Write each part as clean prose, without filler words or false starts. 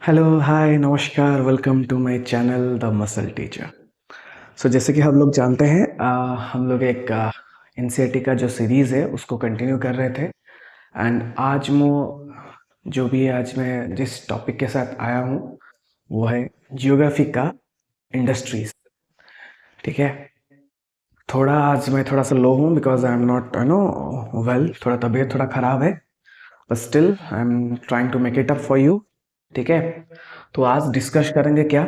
Hello hi नमस्कार welcome to my channel the muscle teacher. So जैसे कि हम लोग जानते हैं हम लोग एक एनसीईआरटी का जो सीरीज़ है उसको कंटिन्यू कर रहे थे। एंड आज आज मैं जिस टॉपिक के साथ आया हूँ वो है जियोग्राफी का इंडस्ट्रीज। ठीक है। आज मैं थोड़ा सा लो हूँ because I am not well, थोड़ा तबीयत थोड़ा ख़राब है, but still I am trying to make it up for you. ठीक है। तो आज डिस्कस करेंगे क्या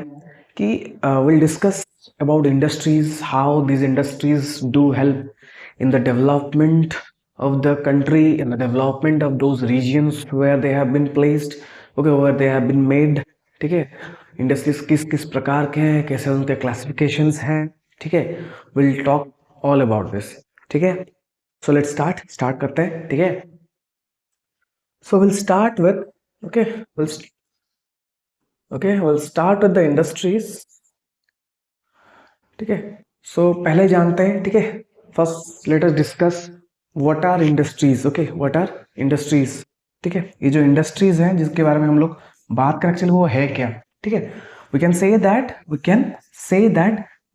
कि will discuss about industries, how these industries do help in the development of the country, in the development of those regions where they have been placed, okay, where they have been made। ठीक है। Industries किस किस प्रकार के हैं, कैसे उनके classifications हैं। ठीक है। Will talk all about this. ठीक है। सो लेट्स स्टार्ट करते हैं। ठीक है। So will start with okay will start with the industries. ठीक है। सो पहले जानते हैं। ठीक है। First let us discuss what are industries. Okay, what are industries. ठीक है। ये जो इंडस्ट्रीज हैं जिसके बारे में हम लोग बात करें एक्चुअली वो है क्या। ठीक है। We can say that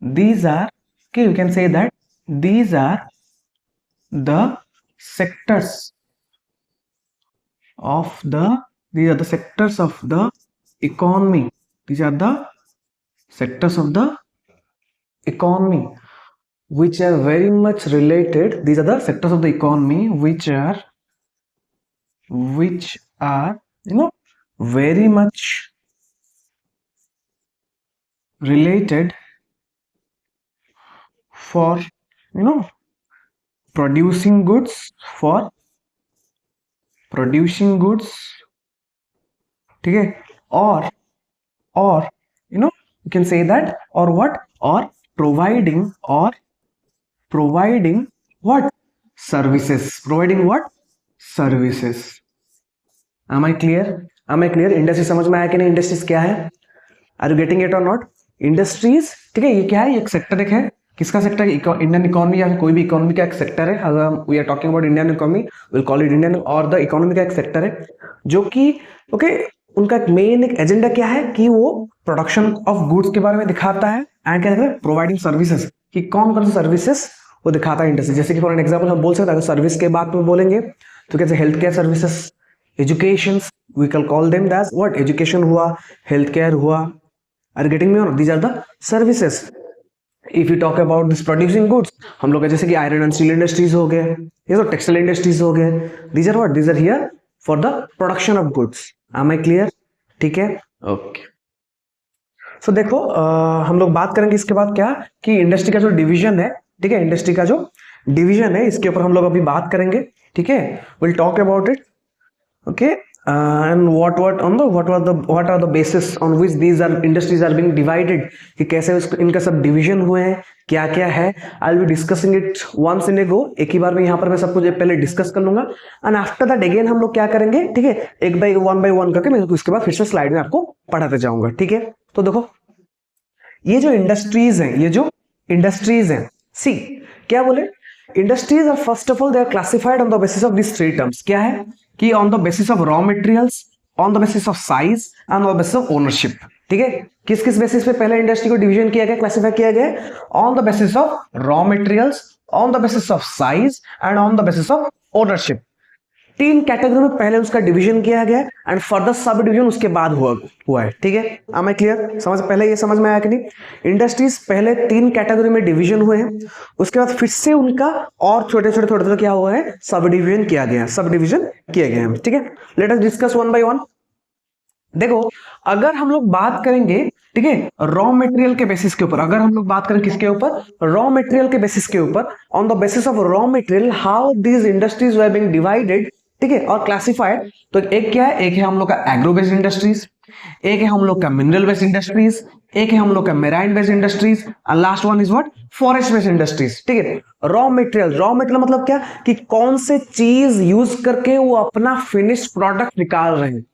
these are we can say that these are the sectors of the sectors of the economy. These are the sectors of the economy which are very much related. These are the sectors of the economy which are very much related for producing goods, ठीक है। और you can say that or providing what services। am I clear industry समझ में आया कि नहीं? Industries क्या है? आर यू गेटिंग इट और नॉट? इंडस्ट्रीज, ठीक है, ये क्या है? ये एक सेक्टर है। किसका सेक्टर? इंडियन इकोनॉमी या कोई भी इकोनॉमी का एक सेक्टर है। अगर we are talking about Indian economy, will call it Indian और द इकोनॉमी का एक सेक्टर है जो कि ओके उनका मेन एक एजेंडा क्या है कि वो प्रोडक्शन ऑफ गुड्स के बारे में दिखाता है एंड क्या कहते हैं प्रोवाइडिंग सर्विसेज, कि कौन कौन सी सर्विसेज वो दिखाता है इंडस्ट्री। जैसे कि फॉर एन एग्जांपल हम बोल सकते हैं, अगर सर्विस के बात में बोलेंगे तो कैसे health care services, education, we can call them that what, education हुआ, हेल्थ केयर हुआ। आर गेटिंग मी और these are the services. If you talk about this producing goods, हम लोग जैसे कि आयरन एंड स्टील इंडस्ट्रीज हो गए, ये तो टेक्सटाइल इंडस्ट्रीज हो गए। These are what, these are here for the production of goods. Am I clear? ठीक है। ओके। सो देखो हम लोग बात करेंगे इसके बाद क्या कि इंडस्ट्री का जो डिवीजन है, ठीक है, इंडस्ट्री का जो डिवीजन है इसके ऊपर हम लोग अभी बात करेंगे। ठीक है। Will talk about it. Okay. and what are the basis on which these are industries are being divided, कि कैसे इनका सब डिवीजन हुए हैं, क्या क्या है। I will be discussing it once in a go, एक ही बार में यहाँ पर मैं सब कुछ पहले डिस्कस कर लूंगा एंड आफ्टर दैट अगेन हम लोग क्या करेंगे, ठीक है, एक बाय वन करके मैं उसके बाद फिर से स्लाइड में आपको पढ़ाते जाऊंगा। ठीक है। तो देखो ये जो इंडस्ट्रीज हैं सी क्या बोले, industries are first of all they are classified on the basis of this three terms. क्या है कि on the basis of raw materials, on the basis of size and on the basis of ownership. ठीक है। किस किस basis पे पहले industry को डिवीजन किया गया, क्लासिफाई किया गया? On the basis of raw materials, on the basis of size and on the basis of ownership. तीन कैटेगरी में पहले उसका डिवीजन किया गया एंड फर्दर सब डिवीजन उसके बाद हुआ है। ठीक है। Am I clear? पहले ये समझ में आया कि नहीं? इंडस्ट्रीज पहले तीन कैटेगरी में डिवीजन हुए हैं, उसके बाद फिर से उनका और छोटे क्या हुआ है, सब डिवीजन किया गया है। ठीक है। Late us discuss one by one. देखो अगर हम लोग बात करेंगे, ठीक है, रॉ मटेरियल के बेसिस के ऊपर, अगर हम लोग बात करें किसके ऊपर, रॉ मटेरियल के बेसिस के ऊपर, on the basis of raw material how these industries were being divided, ठीक है, और क्लासिफाइड। तो एक क्या है, एक है हम लोग का एग्रो बेस्ड इंडस्ट्रीज, एक है हम लोग का मिनरल बेस्ड इंडस्ट्रीज, एक है हम लोग का marine based industries and last one is what, forest based industries. ठीक है। रॉ मटेरियल मतलब क्या कि कौन से चीज यूज करके वो अपना फिनिश्ड प्रोडक्ट निकाल रहे हैं,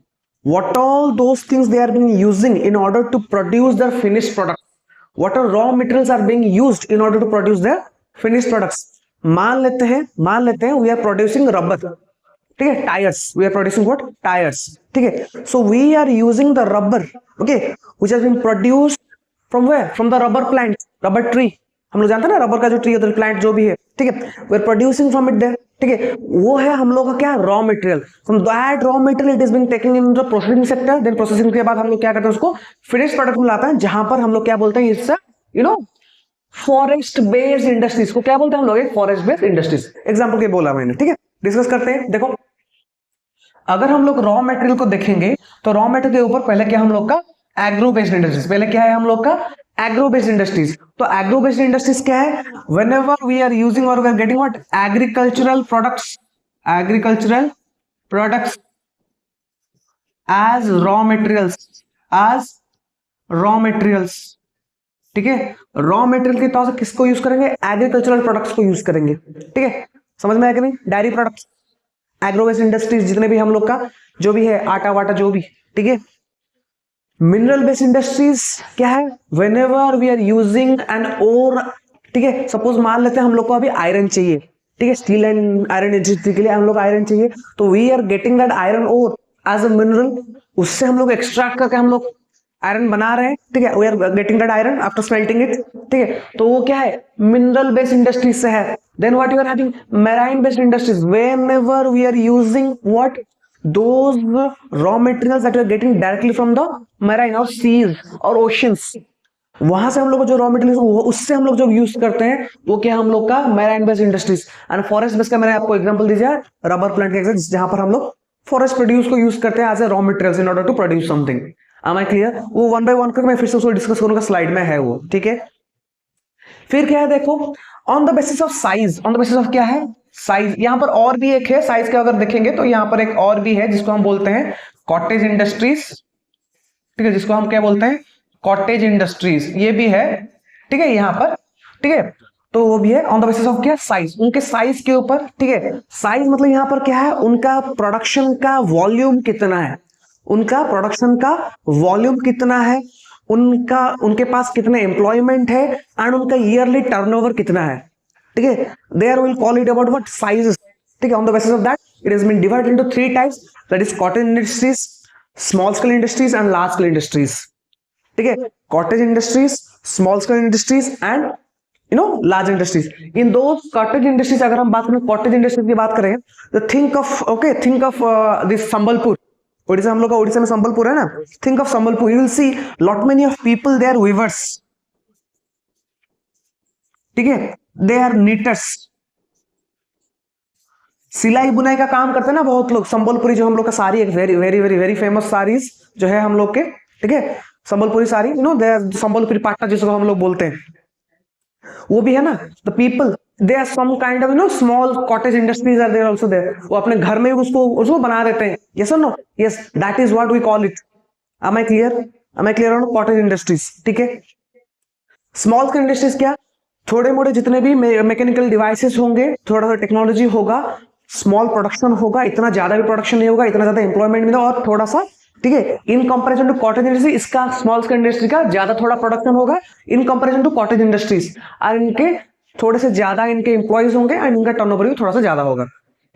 what all those things they are being using in order to produce their finished product, what all raw materials are being used in order to produce their finished products। मान लेते हैं we are producing rubber, ठीक है, tyres, we are producing what, tyres, ठीक है। So we are using the rubber, okay, which has been produced from where, from the rubber plant, rubber tree, हम लोग जानते हैं ना रबर का जो ट्री होता है, प्लांट जो भी है, ठीक है, we are producing from it there, ठीक है, वो है हम लोग का क्या, raw material. From that raw material it is being taken in the processing sector, then processing के बाद हम लोग क्या करते हैं, उसको फिनिश प्रोडक्ट में लाते हैं, जहां पर हम लोग क्या बोलते हैं, इससे you know forest based industries को क्या बोलते हैं हम लोग, फॉरेस्ट बेस्ड इंडस्ट्रीज, एग्जांपल के बोला मैंने, ठीक है। डिस्कस करते हैं, देखो अगर हम लोग रॉ मटेरियल को देखेंगे तो रॉ मटेरियल के ऊपर पहले क्या हम लोग का एग्रो बेस्ड इंडस्ट्रीज, पहले क्या है हम लोग का एग्रो बेस्ड इंडस्ट्रीज। तो एग्रो बेस्ड इंडस्ट्रीज क्या है, व्हेनेवर वी आर यूजिंग और we are getting what, agricultural products, agricultural products as raw materials, as raw materials, ठीक है, रॉ मटेरियल के तौर से किसको यूज करेंगे, एग्रीकल्चरल प्रोडक्ट्स को यूज करेंगे, ठीक है, समझ में आया कि नहीं, diary products, agro based industries जितने भी हम लोग का जो भी है, आटा वाटा जो भी, ठीक है। मिनरल बेस्ड इंडस्ट्रीज क्या है, whenever we are using an ore, ठीक है, सपोज मान लेते हैं हम लोग को अभी आयरन चाहिए, ठीक है, स्टील एंड आयरन इंडस्ट्री के लिए हम लोग आयरन चाहिए, तो we are getting that iron ore as a mineral, उससे हम लोग एक्सट्रैक्ट करके हम लोग आयरन बना रहे हैं, ठीक है, we are getting that iron after smelting it, ठीक है, तो वो क्या है, मिनरल बेस्ड इंडस्ट्रीज से है। Then what you are having, marine based industries, whenever we are using what, those raw materials that we are getting directly from the marine or seas or oceans, वहां से हम लोग को जो raw material उससे हम लोग जो यूज करते हैं वो क्या हम लोग का marine based industries. And forest based का मैंने आपको एग्जांपल दिया रबर प्लांट का एग्जांपल, जहां पर हम लोग फॉरेस्ट प्रोड्यूस को यूज करते हैं as a raw materials in order to produce something. Am I clear? वो वन बाय वन करके मैं फिर से उसको डिस्कस करूंगा, स्लाइड में है वो, ठीक है। फिर क्या है देखो, on the basis of size, on the basis of क्या है, साइज। यहां पर और भी एक है साइज का, अगर देखेंगे तो यहां पर एक और भी है जिसको हम बोलते हैं कॉटेज इंडस्ट्रीज, ठीक है, जिसको हम क्या बोलते हैं, कॉटेज इंडस्ट्रीज, ये भी है, ठीक है, यहां पर, ठीक है, तो वो भी है ऑन द बेसिस ऑफ क्या, साइज, उनके साइज के ऊपर, ठीक है। साइज मतलब यहां पर क्या है, उनका प्रोडक्शन का वॉल्यूम कितना है, उनका प्रोडक्शन का वॉल्यूम कितना है, उनका उनके पास कितने एम्प्लॉयमेंट है, एंड उनका ईयरली टर्नओवर कितना है, ठीक है। There will call it about what, sizes, ठीक है। On the basis of that it has been divided into three types, that is cottage industries, small scale industries and large scale industries, ठीक है। Cottage industries, small scale industries and large industries. In those cottage industries अगर हम बात करें, cottage industries की बात करें तो think of this Sambalpur, Odisha, हम लोग का ओडिशा में संबलपुर है ना, think of Sambalpur, you will see lot many of people, they are weavers, ठीक है, दे आर नीटर्स, सिलाई बुनाई का काम करते हैं ना बहुत लोग। संबलपुरी जो हम लोग का साड़ी, एक very very very very famous saris जो है हम लोग के, ठीक है, संबलपुरी साड़ी, दे आर संबलपुरी पाट्टा जिसको हम लोग बोलते हैं, वो भी है ना। The people they are some kind of small cottage industries are there also there, वो अपने घर में उसको बना देते हैं, यस और no, yes, that is what we call it. Am I clear? Am I clear on cottage industries, ठीक है। स्मॉल स्केल इंडस्ट्रीज क्या, थोड़े मोड़े जितने भी मैकेनिकल डिवाइसेस होंगे, थोड़ा सा टेक्नोलॉजी होगा, स्मॉल प्रोडक्शन होगा, इतना ज्यादा भी प्रोडक्शन नहीं होगा, इतना ज्यादा एम्प्लॉयमेंट मिलेगा, और थोड़ा सा, ठीक है, in comparison to cottage industry, इसका स्मॉल स्केल इंडस्ट्री का ज्यादा थोड़ा प्रोडक्शन होगा in comparison to cottage industries, और इनके थोड़े से ज्यादा इनके एम्प्लॉइज होंगे एंड इनका टर्नओवर भी थोड़ा सा ज्यादा होगा।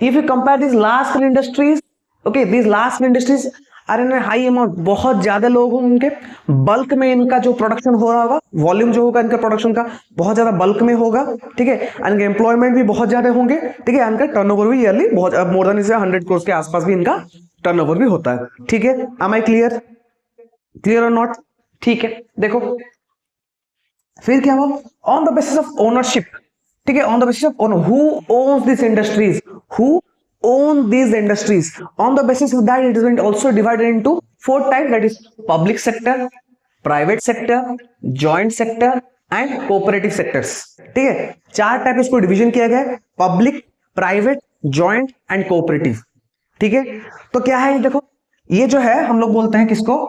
If you compare this large scale industries, okay, this large scale industries are in high amount, बहुत ज्यादा लोग होंगे उनके, बल्क में इनका जो प्रोडक्शन हो रहा होगा, वॉल्यूम जो होगा इनका प्रोडक्शन का बहुत ज्यादा बल्क में होगा, ठीक है, इनके एम्प्लॉयमेंट भी बहुत ज्यादा होंगे, ठीक है, इनका टर्नओवर भी ईयरली बहुत मोर देन 100 करोड़ के आसपास भी इनका टर्नओवर भी होता है, ठीक है। Am I clear? क्लियर और नॉट? ठीक है, देखो फिर क्या हुआ, on the basis of ownership, ठीक है, on the basis of owner, who owns this industries, who own these industries, on the basis of that it is also divided into four types, that is public sector, private sector, joint sector and cooperative sectors, ठीक है, चार type इसको division किया गया है, public, private, joint and cooperative, ठीक है। तो क्या है ये देखो, ये जो है हम लोग बोलते हैं किसको,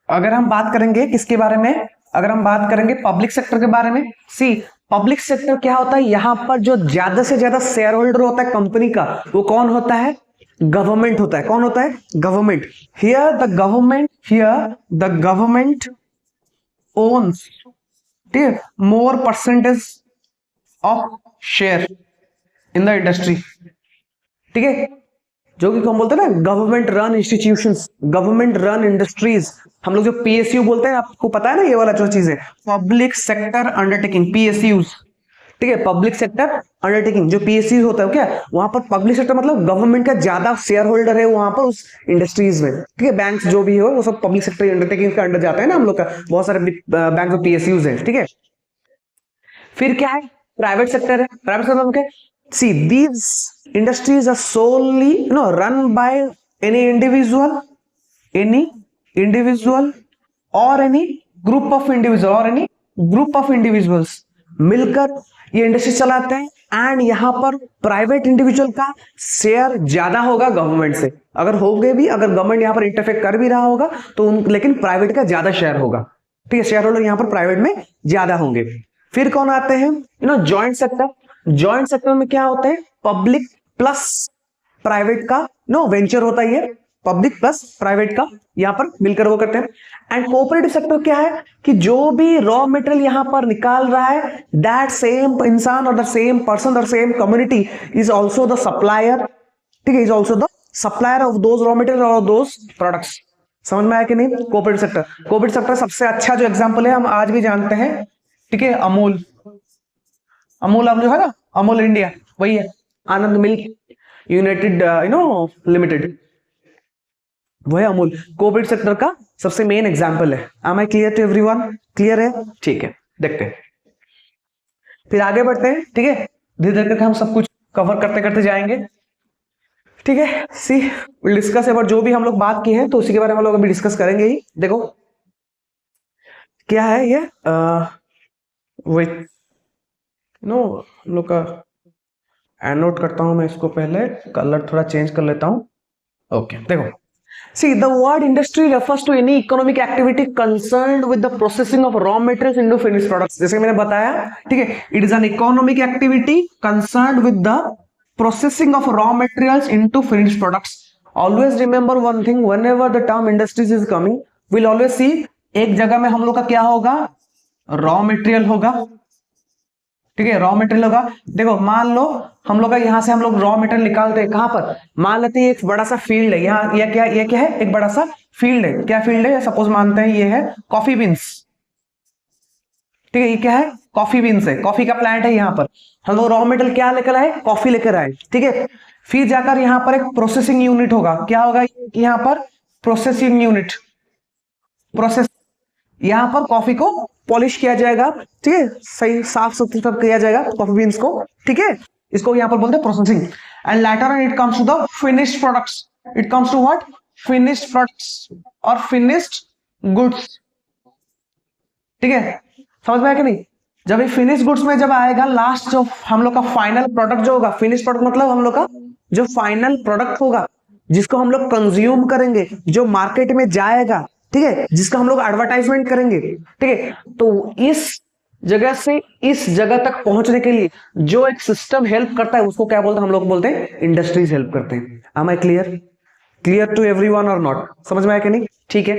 अगर हम बात करेंगे किसके बारे में, अगर हम बात करेंगे पब्लिक सेक्टर के बारे में, सी पब्लिक सेक्टर क्या होता है, यहां पर जो ज्यादा से ज्यादा शेयर होल्डर होता है कंपनी का, वो कौन होता है, गवर्नमेंट होता है। कौन होता है? Government. Here the government owns, ठीक है, more percentage of share in the industry, ठीक है, जो कि हम बोलते हैं ना government run institutions, government run industries, हम लोग जो पीएसयू बोलते हैं, आपको पता है ना ये वाला जो चीज है, पब्लिक सेक्टर अंडरटेकिंग, पीएसयूज, ठीक है, पब्लिक सेक्टर अंडरटेकिंग, जो पीएसयू होता है क्या, वहां पर पब्लिक सेक्टर मतलब गवर्नमेंट का ज्यादा शेयर होल्डर है वहां पर उस इंडस्ट्रीज में, ठीक है, बैंक्स जो भी हो वो सब पब्लिक सेक्टर अंडरटेकिंग के अंडर जाता है ना, हम लोग का बहुत सारे बैंक और पीएसयूज है, ठीक है। फिर क्या है, प्राइवेट सेक्टर है, प्राइवेट सेक्टर क्या, see these industries are solely run by any individual और एनी ग्रुप ऑफ इंडिविजुअल्स मिलकर ये इंडस्ट्री चलाते हैं, एंड यहां पर प्राइवेट इंडिविजुअल का शेयर ज्यादा होगा गवर्नमेंट से, अगर गवर्नमेंट यहां पर इंटरफेयर कर भी रहा होगा तो लेकिन प्राइवेट का ज्यादा शेयर होगा, ठीक है, शेयर होल्डर यहां पर प्राइवेट में ज्यादा होंगे। फिर कौन आते हैं, जॉइंट सेक्टर में क्या होता है, पब्लिक प्लस प्राइवेट का वेंचर होता है, ये पब्लिक प्लस प्राइवेट का यहां पर मिलकर वो करते हैं। एंड कोऑपरेटिव सेक्टर क्या है कि जो भी रॉ मटेरियल यहां पर निकाल रहा है, दैट सेम इंसान और द सेम पर्सन और same community is also the supplier, ठीक है, is also the supplier of those raw material और दोज प्रोडक्ट्स। समझ में आया कि नहीं? कोऑपरेटिव सेक्टर सबसे अच्छा जो एग्जांपल है हम आज भी जानते हैं, ठीक है, अमूल अब जो है ना, अमूल इंडिया वही है, आनंद मिल्क यूनाइटेड लिमिटेड, वह अमूल कोऑपरेटिव सेक्टर का सबसे मेन एग्जांपल है। Am I clear to everyone? Clear है? ठीक है, देखते हैं, फिर आगे बढ़ते हैं, ठीक है, धीरे धीरे करके हम सब कुछ कवर करते करते जाएंगे, ठीक है। सी विल डिस्कस अबाउट जो भी हम लोग बात की है तो उसी के बारे में हम लोग अभी डिस्कस करेंगे ही। देखो क्या है ये, वेट हम लोग का एनोट करता हूं मैं इसको, पहले कलर थोड़ा चेंज कर लेता हूं। ओके, देखो, see the word industry refers to any economic activity concerned with the processing of raw materials into finished products, जैसे मैंने बताया, ठीक है, it is an economic activity concerned with the processing of raw materials into finished products. Always remember one thing, whenever the term industries is coming, we'll always see एक जगह में हम लोग का क्या होगा, रॉ मटेरियल होगा, ठीक है, रॉ मटेरियल होगा। देखो मान लो हम लोग का यहाँ से हम लोग रॉ मटेरियल निकालते हैं, कहां पर, मान लेते हैं एक बड़ा सा फील्ड है यहाँ, ये क्या है, एक बड़ा सा फील्ड है, क्या फील्ड है, सपोज मानते हैं ये है कॉफी बीन्स, ठीक है, ये क्या है, कॉफी बीन्स है, कॉफी का प्लांट है, यहाँ पर हम लोग रॉ मटेरियल क्या लेकर आए, कॉफी लेकर आए, ठीक है। फिर जाकर यहाँ पर एक प्रोसेसिंग यूनिट होगा, क्या होगा यहाँ पर, प्रोसेसिंग यूनिट, यहाँ पर कॉफी को पॉलिश किया जाएगा, ठीक है, सही साफ सुथरा किया जाएगा कॉफी बीन्स को, ठीक है, इसको यहाँ पर बोलते हैं processing. And later on it comes to the finished products, it comes to what, finished products और फिनिश्ड गुड्स, ठीक है, समझ में आया कि नहीं? जब ये फिनिश्ड गुड्स में जब आएगा लास्ट जो हम लोग का फाइनल प्रोडक्ट जो होगा, फिनिश्ड प्रोडक्ट मतलब हम लोग का जो फाइनल प्रोडक्ट होगा जिसको हम लोग कंज्यूम करेंगे, जो मार्केट में जाएगा, ठीक है, जिसका हम लोग एडवर्टाइजमेंट करेंगे, ठीक है, तो इस जगह से इस जगह तक पहुंचने के लिए जो एक सिस्टम हेल्प करता है उसको क्या बोलते हैं, हम लोग बोलते हैं इंडस्ट्रीज हेल्प करते हैं। Am I clear to everyone और नॉट? समझ में आया कि नहीं? ठीक है,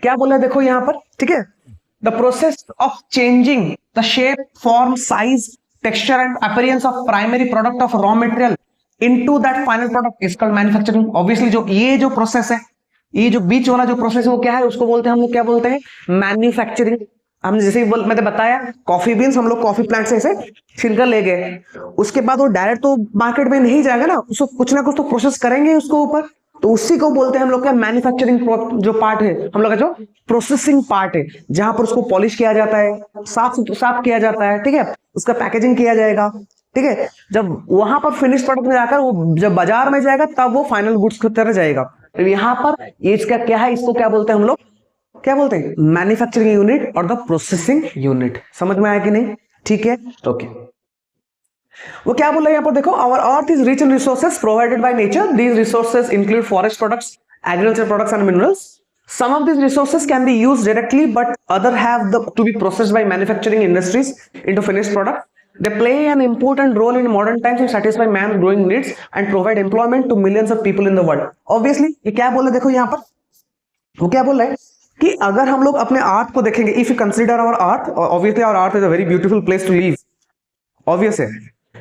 क्या बोला है देखो यहां पर, ठीक है, the process of changing the shape, form, size, texture and appearance of primary product of raw material into that final product is called manufacturing. Obviously जो ये जो प्रोसेस है, ये जो बीच वाला जो प्रोसेस है वो क्या है, उसको बोलते हैं हम लोग क्या बोलते हैं, मैन्युफैक्चरिंग। हमने जैसे मैंने बताया कॉफी बीन्स हम लोग कॉफी प्लांट से ऐसे छिलकर ले गए, उसके बाद वो डायरेक्ट तो मार्केट में नहीं जाएगा ना, उसको कुछ ना कुछ तो प्रोसेस करेंगे उसको ऊपर, तो उसी को बोलते हैं हम लोग का मैन्युफैक्चरिंग जो पार्ट है, हम लोग का जो प्रोसेसिंग पार्ट है, जहां पर उसको पॉलिश किया जाता है, साफ किया जाता है, ठीक है, उसका पैकेजिंग किया जाएगा, ठीक है, जब वहां पर फिनिश प्रोडक्ट में जाकर वो जब बाजार में जाएगा तब वो फाइनल गुड्स की तरह जाएगा। तो यहाँ पर ये इसका क्या है, इसको क्या बोलते हैं हम लोग, क्या बोलते हैं, मैन्युफैक्चरिंग यूनिट और द प्रोसेसिंग यूनिट। समझ में आया कि नहीं? ठीक है, ओके। वो क्या बोल रहे हैं यहाँ पर देखो, our earth is rich in resources provided by nature, these resources include forest products, agriculture products and minerals. Some of these resources can be used directly, but other have to be processed by manufacturing industries into finished product. They play an important role in modern times to satisfy man's growing needs and provide employment to millions of people in the world. Obviously, ये क्या बोल रहे देखो यहाँ पर, वो क्या बोल रहे हैं कि अगर हम लोग अपने अर्थ को देखेंगे, if you consider our earth, obviously our earth is a very beautiful place to live, obvious है,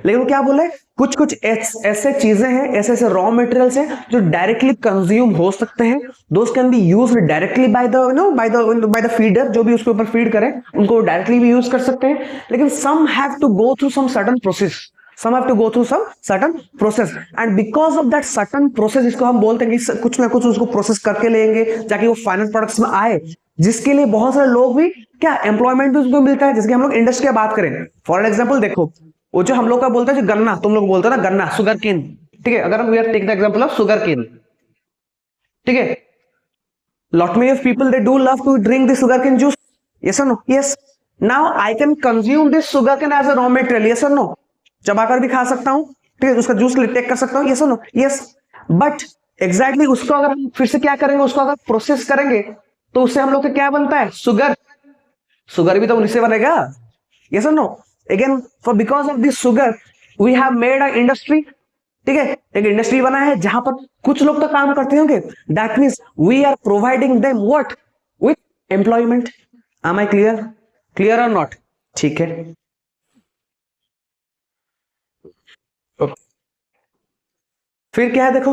लेकिन वो क्या बोला है, कुछ कुछ ऐसे चीजें हैं, ऐसे ऐसे रॉ मटेरियल्स हैं जो डायरेक्टली कंज्यूम हो सकते हैं, those can be used directly by the by the feeder, जो भी उसके ऊपर फीड करे उनको डायरेक्टली भी यूज कर सकते हैं, लेकिन some have to go through some certain process, some have to go through some certain process, and because of that certain process, इसको हम बोलते हैं कि कुछ ना कुछ उसको प्रोसेस करके लेंगे जाके वो फाइनल प्रोडक्ट्स में आए, जिसके लिए बहुत सारे लोग भी क्या एम्प्लॉयमेंट भी उसको मिलता है। जैसे हम लोग इंडस्ट्री की बात करें, फॉर एग्जांपल देखो, वो जो हम लोग का बोलते हैं जो गन्ना, तुम लोग बोलते हो ना गन्ना, शुगर केन, ठीक है, अगर हम we are take the example of sugar cane, ठीक है, lot many of people they do love to drink the sugarcane juice, yes or no? Yes, now I can consume this sugarcane as a raw material, yes or no? चबाकर भी खा सकता हूं, ठीक है, उसका juice take कर सकता हूं, यस और नो? यस, बट एग्जैक्टली उसको अगर हम फिर से क्या करेंगे, उसको अगर प्रोसेस करेंगे तो उससे हम लोग का क्या बनता है, शुगर, शुगर भी तो उन्हीं से बनेगा, यस और no? Again for because of this sugar we have made a industry, ठीक है, एक इंडस्ट्री बना है जहां पर कुछ लोग तो काम करते होंगे, that means we are providing them what, with employment. Am I clear, clear और नॉट? ठीक है, फिर क्या है देखो,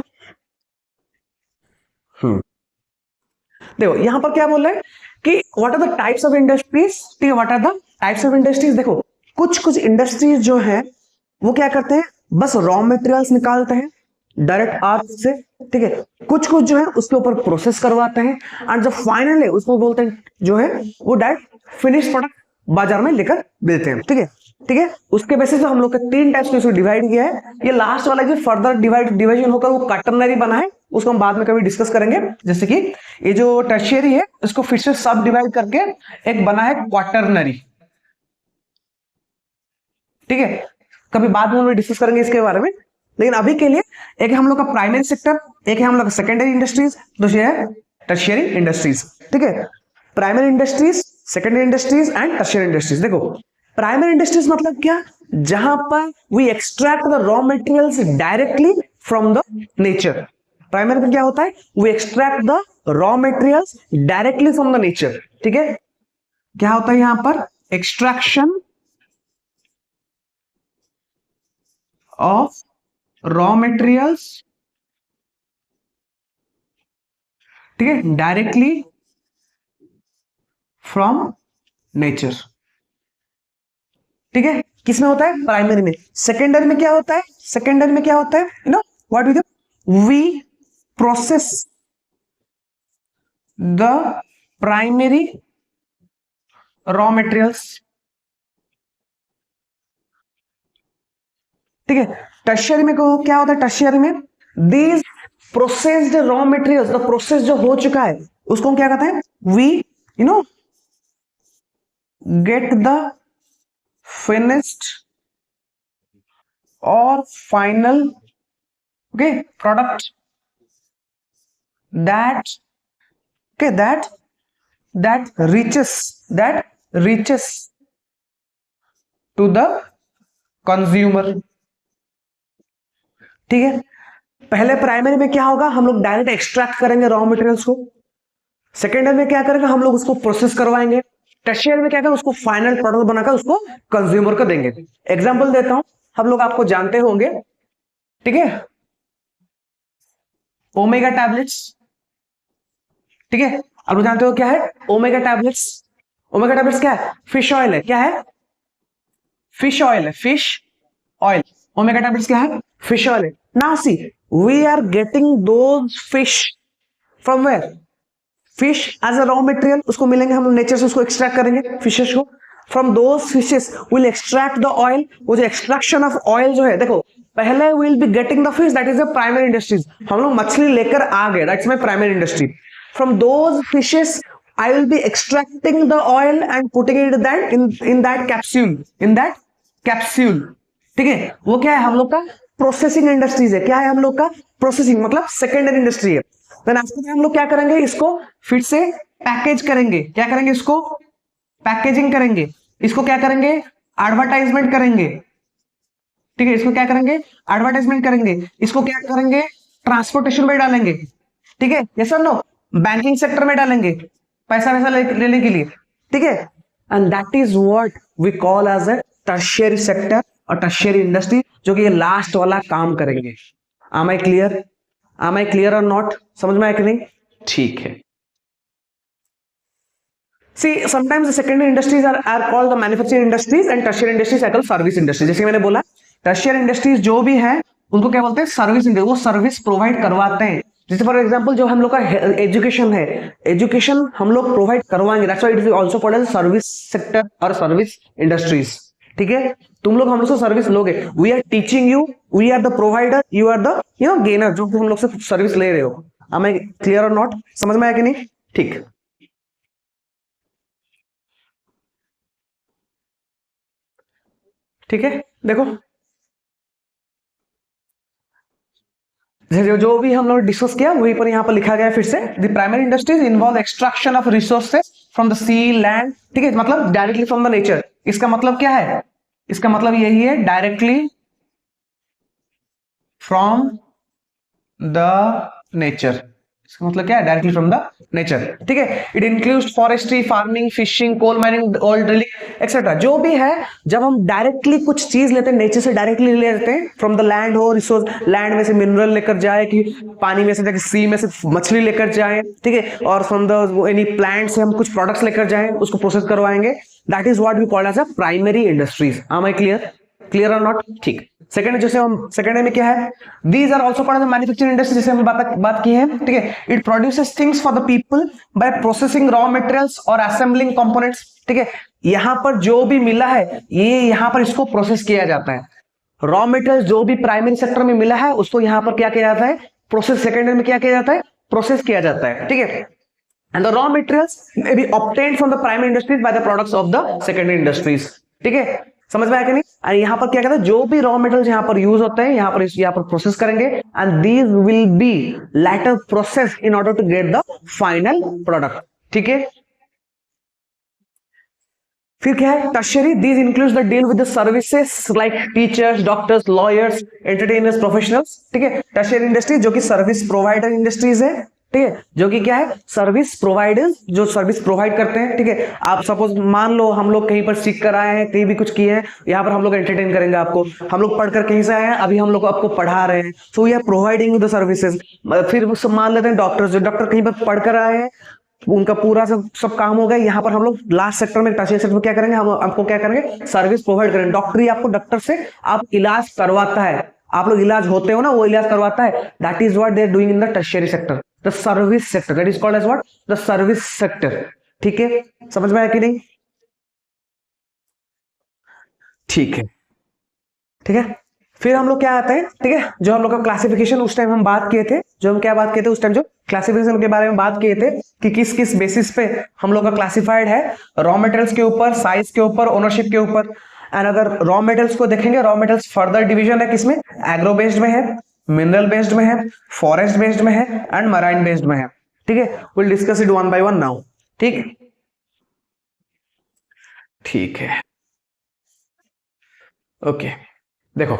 देखो यहां पर क्या बोल रहे हैं कि what are the types of industries, ठीक है, what are the types of industries. देखो कुछ कुछ इंडस्ट्रीज जो है वो क्या करते हैं, बस रॉ मटेरियल्स निकालते हैं डायरेक्ट अर्थ से, ठीक है, कुछ कुछ जो है उसके ऊपर प्रोसेस करवाते हैं, और जो फाइनल है उसको बोलते हैं जो है वो डायरेक्ट फिनिश प्रोडक्ट बाजार में लेकर देते हैं, ठीक है, ठीक है। उसके बेसिस पे हम लोग का तीन टाइप्स में इसको डिवाइड किया है। ये लास्ट वाला जो फर्दर डिवीजन होकर वो क्वाटरनरी बना है, उसको हम बाद में कभी डिस्कस करेंगे। जैसे कि ये जो टर्शियरी है इसको फिर से सब डिवाइड करके एक बना है क्वाटरनरी, ठीक है, कभी बाद में हम लोग डिस्कस करेंगे इसके बारे में। लेकिन अभी के लिए एक है हम लोग का प्राइमरी सेक्टर, एक है हम लोग का सेकेंडरी इंडस्ट्रीज, दूसरी है टर्शियरी इंडस्ट्रीज, ठीक है। Primary industries, secondary industries and tertiary industries. देखो प्राइमरी इंडस्ट्रीज मतलब क्या, जहां पर we extract the raw materials directly from the nature. Primary में क्या होता है, we extract the raw materials directly from the nature, ठीक है। क्या होता है यहां पर, एक्सट्रैक्शन ऑफ रॉ मटेरियल्स, ठीक है, डायरेक्टली फ्रॉम नेचर, ठीक है। किसमें होता है, प्राइमरी में। सेकेंडरी में क्या होता है, सेकेंडरी में क्या होता है, you know what we do, we process the primary raw materials, ठीक है। टर्शियरी में क्या होता है, टर्शियरी में these processed raw materials, the process जो हो चुका है उसको हम क्या कहते हैं, we you know get the finished or final okay product that okay that reaches to the consumer, ठीक है। पहले प्राइमरी में क्या होगा, हम लोग डायरेक्ट एक्सट्रैक्ट करेंगे रॉ मटेरियल्स को। सेकेंडरी में क्या करेंगे, हम लोग उसको प्रोसेस करवाएंगे। टर्शियर में क्या करें, उसको फाइनल प्रोडक्ट बनाकर उसको कंज्यूमर को देंगे। एग्जांपल देता हूं, हम लोग आपको जानते होंगे, ठीक है, ओमेगा टैबलेट्स, ठीक है, आप लोग जानते हो क्या है ओमेगा टैबलेट्स। ओमेगा टैबलेट्स क्या है, फिश ऑयल है, क्या है, फिश ऑयल है, फिश ऑयल। ओमेगा टैबलेट्स क्या है, फिश ऑयल है। Now see we are getting those fish from where, fish as a raw material, उसको मिलेंगे हम नेचर से, उसको एक्सट्रैक्ट करेंगे फिशेस को। From those fishes will extract the oil. वो जो एक्सट्रैक्शन ऑफ ऑयल जो है, देखो पहले will be getting the fish, that is the primary industries. हम लोग मछली लेकर आ गए, that's my primary industry. From those fishes I will be extracting the oil and putting it in that capsule, ठीक है। वो क्या है, हम लोग का प्रोसेसिंग इंडस्ट्रीज है। क्या है हम लोग का, प्रोसेसिंग मतलब सेकेंडरी इंडस्ट्री है। देन आफ्टर हम लोग क्या करेंगे, इसको फिर से पैकेज करेंगे। क्या करेंगे, इसको पैकेजिंग करेंगे, इसको क्या करेंगे, एडवर्टाइजमेंट करेंगे, ठीक है, इसको क्या करेंगे, एडवर्टाइजमेंट करेंगे, इसको क्या करेंगे, ट्रांसपोर्टेशन में डालेंगे, ठीक है, ये सर नो बैंकिंग सेक्टर में डालेंगे पैसा वैसा लेने के लिए, ठीक है। And that is what we call as a tertiary sector और टर्शियरी इंडस्ट्री जो कि ये लास्ट वाला काम करेंगे। आम आई क्लियर? आम आई क्लियर और नॉट? समझ में आया कि नहीं? ठीक है। See, sometimes the secondary industries are called the manufacturing industries and tertiary industries are called service industries। जैसे मैंने बोला टर्शियरी इंडस्ट्रीज जो भी है उनको क्या बोलते हैं? Service industry. वो सर्विस प्रोवाइड करवाते हैं। जैसे फॉर एग्जांपल जो हम लोग का एजुकेशन है, एजुकेशन हम लोग प्रोवाइड करवाएंगे, that's why it is also called as service sector और सर्विस इंडस्ट्रीज। ठीक है, तुम लोग हम लोग से सर्विस लोगे, we are teaching you, we are the provider, you are the gainer, जो हम लोग से सर्विस ले रहे हो। am I क्लियर और नॉट? समझ में आया कि नहीं? ठीक। ठीक है, देखो जो भी हम लोग डिस्कस किया वही पर यहाँ पर लिखा गया है फिर से। The primary industries involve extraction of resources from the sea land. ठीक है, मतलब डायरेक्टली फ्रॉम द नेचर। इसका मतलब क्या है? इसका मतलब यही है, डायरेक्टली फ्रॉम द नेचर। इसका मतलब क्या है? Directly from the nature. ठीक है, it includes forestry, farming, fishing, coal mining, oil drilling etcetera. जो भी है, जब हम डायरेक्टली कुछ चीज लेते हैं नेचर से, डायरेक्टली ले लेते हैं फ्रॉम द लैंड, हो रिसोर्स, लैंड में से मिनरल लेकर जाए, कि पानी में से जाके सी में से मछली लेकर जाए, ठीक है, और फ्रॉम द एनी प्लांट से हम कुछ प्रोडक्ट्स लेकर जाए, उसको प्रोसेस करवाएंगे। That is what we called as a primary industries. Am I clear? Clear और नॉट? ठीक। सेकंड जैसे हम सेकंड में क्या है? These are also called as manufacturing industry, जैसे हम बात की है। ठीक है, it produces things for the people by processing raw materials और असेंबलिंग कंपोनेंट्स। ठीक है, यहां पर जो भी मिला है ये यहां पर इसको प्रोसेस किया जाता है। रॉ मटेरियल जो भी प्राइमरी सेक्टर में मिला है उसको यहां पर क्या किया जाता है? प्रोसेस। सेकेंडरी में क्या किया जाता है? प्रोसेस किया जाता है। ठीक है, and the raw materials may be obtained from the primary industries by the products of the secondary industries। ठीक है, समझ में आया कि नहीं? और यहाँ पर क्या कहता है? जो भी रॉ मटेरियल्स यहाँ पर यूज होते हैं यहाँ पर प्रोसेस करेंगे, and these will be later process in order to get the final product. ठीक है, फिर क्या है? Tertiary, these includes the deal with the services like teachers, doctors, lawyers, entertainers, professionals. ठीक है, टर्शियरी इंडस्ट्री जो कि सर्विस प्रोवाइडर इंडस्ट्रीज है। ठीक है, जो कि क्या है? सर्विस प्रोवाइडर्स, जो सर्विस प्रोवाइड करते हैं। ठीक है, आप सपोज मान लो हम लोग कहीं पर सीख कर आए हैं, कहीं भी कुछ किए हैं, यहाँ पर हम लोग एंटरटेन करेंगे आपको। हम लोग पढ़कर कहीं से आए हैं, अभी हम लोग आपको पढ़ा रहे हैं, so we are providing the services. फिर मान लेते हैं डॉक्टर्स, जो डॉक्टर कहीं पर पढ़कर आए हैं, उनका पूरा सब काम हो गया। यहाँ पर हम लोग लास्ट सेक्टर में, टर्शियरी सेक्टर में क्या करेंगे? हम आपको क्या करेंगे? सर्विस प्रोवाइड करेंगे। डॉक्टरी आपको डॉक्टर से आप इलाज करवाता है, आप लोग इलाज होते हो ना, वो इलाज करवाता है। That is what they are doing in the tertiary sector, the service sector. That is called as what? The service sector. ठीक है, समझ में आया कि नहीं? ठीक है। ठीक है, फिर हम लोग क्या आते हैं? ठीक है, जो हम लोग का क्लासिफिकेशन उस टाइम हम बात किए थे, जो हम क्या बात किए थे उस टाइम, जो क्लासिफिकेशन के बारे में बात किए थे कि किस किस बेसिस पे हम लोग का क्लासिफाइड है, रॉ मटेरियल्स के ऊपर, साइज के ऊपर, ओनरशिप के ऊपर। एंड अगर रॉ मटेरियल्स को देखेंगे, रॉ मटेरियल्स फर्दर डिवीजन है किसमें? एग्रो बेस्ड में है, मिनरल बेस्ड में है, फॉरेस्ट बेस्ड में है, एंड मराइन बेस्ड में है। ठीक है, will discuss it one by one now. ठीक, ठीक है, ओके। देखो,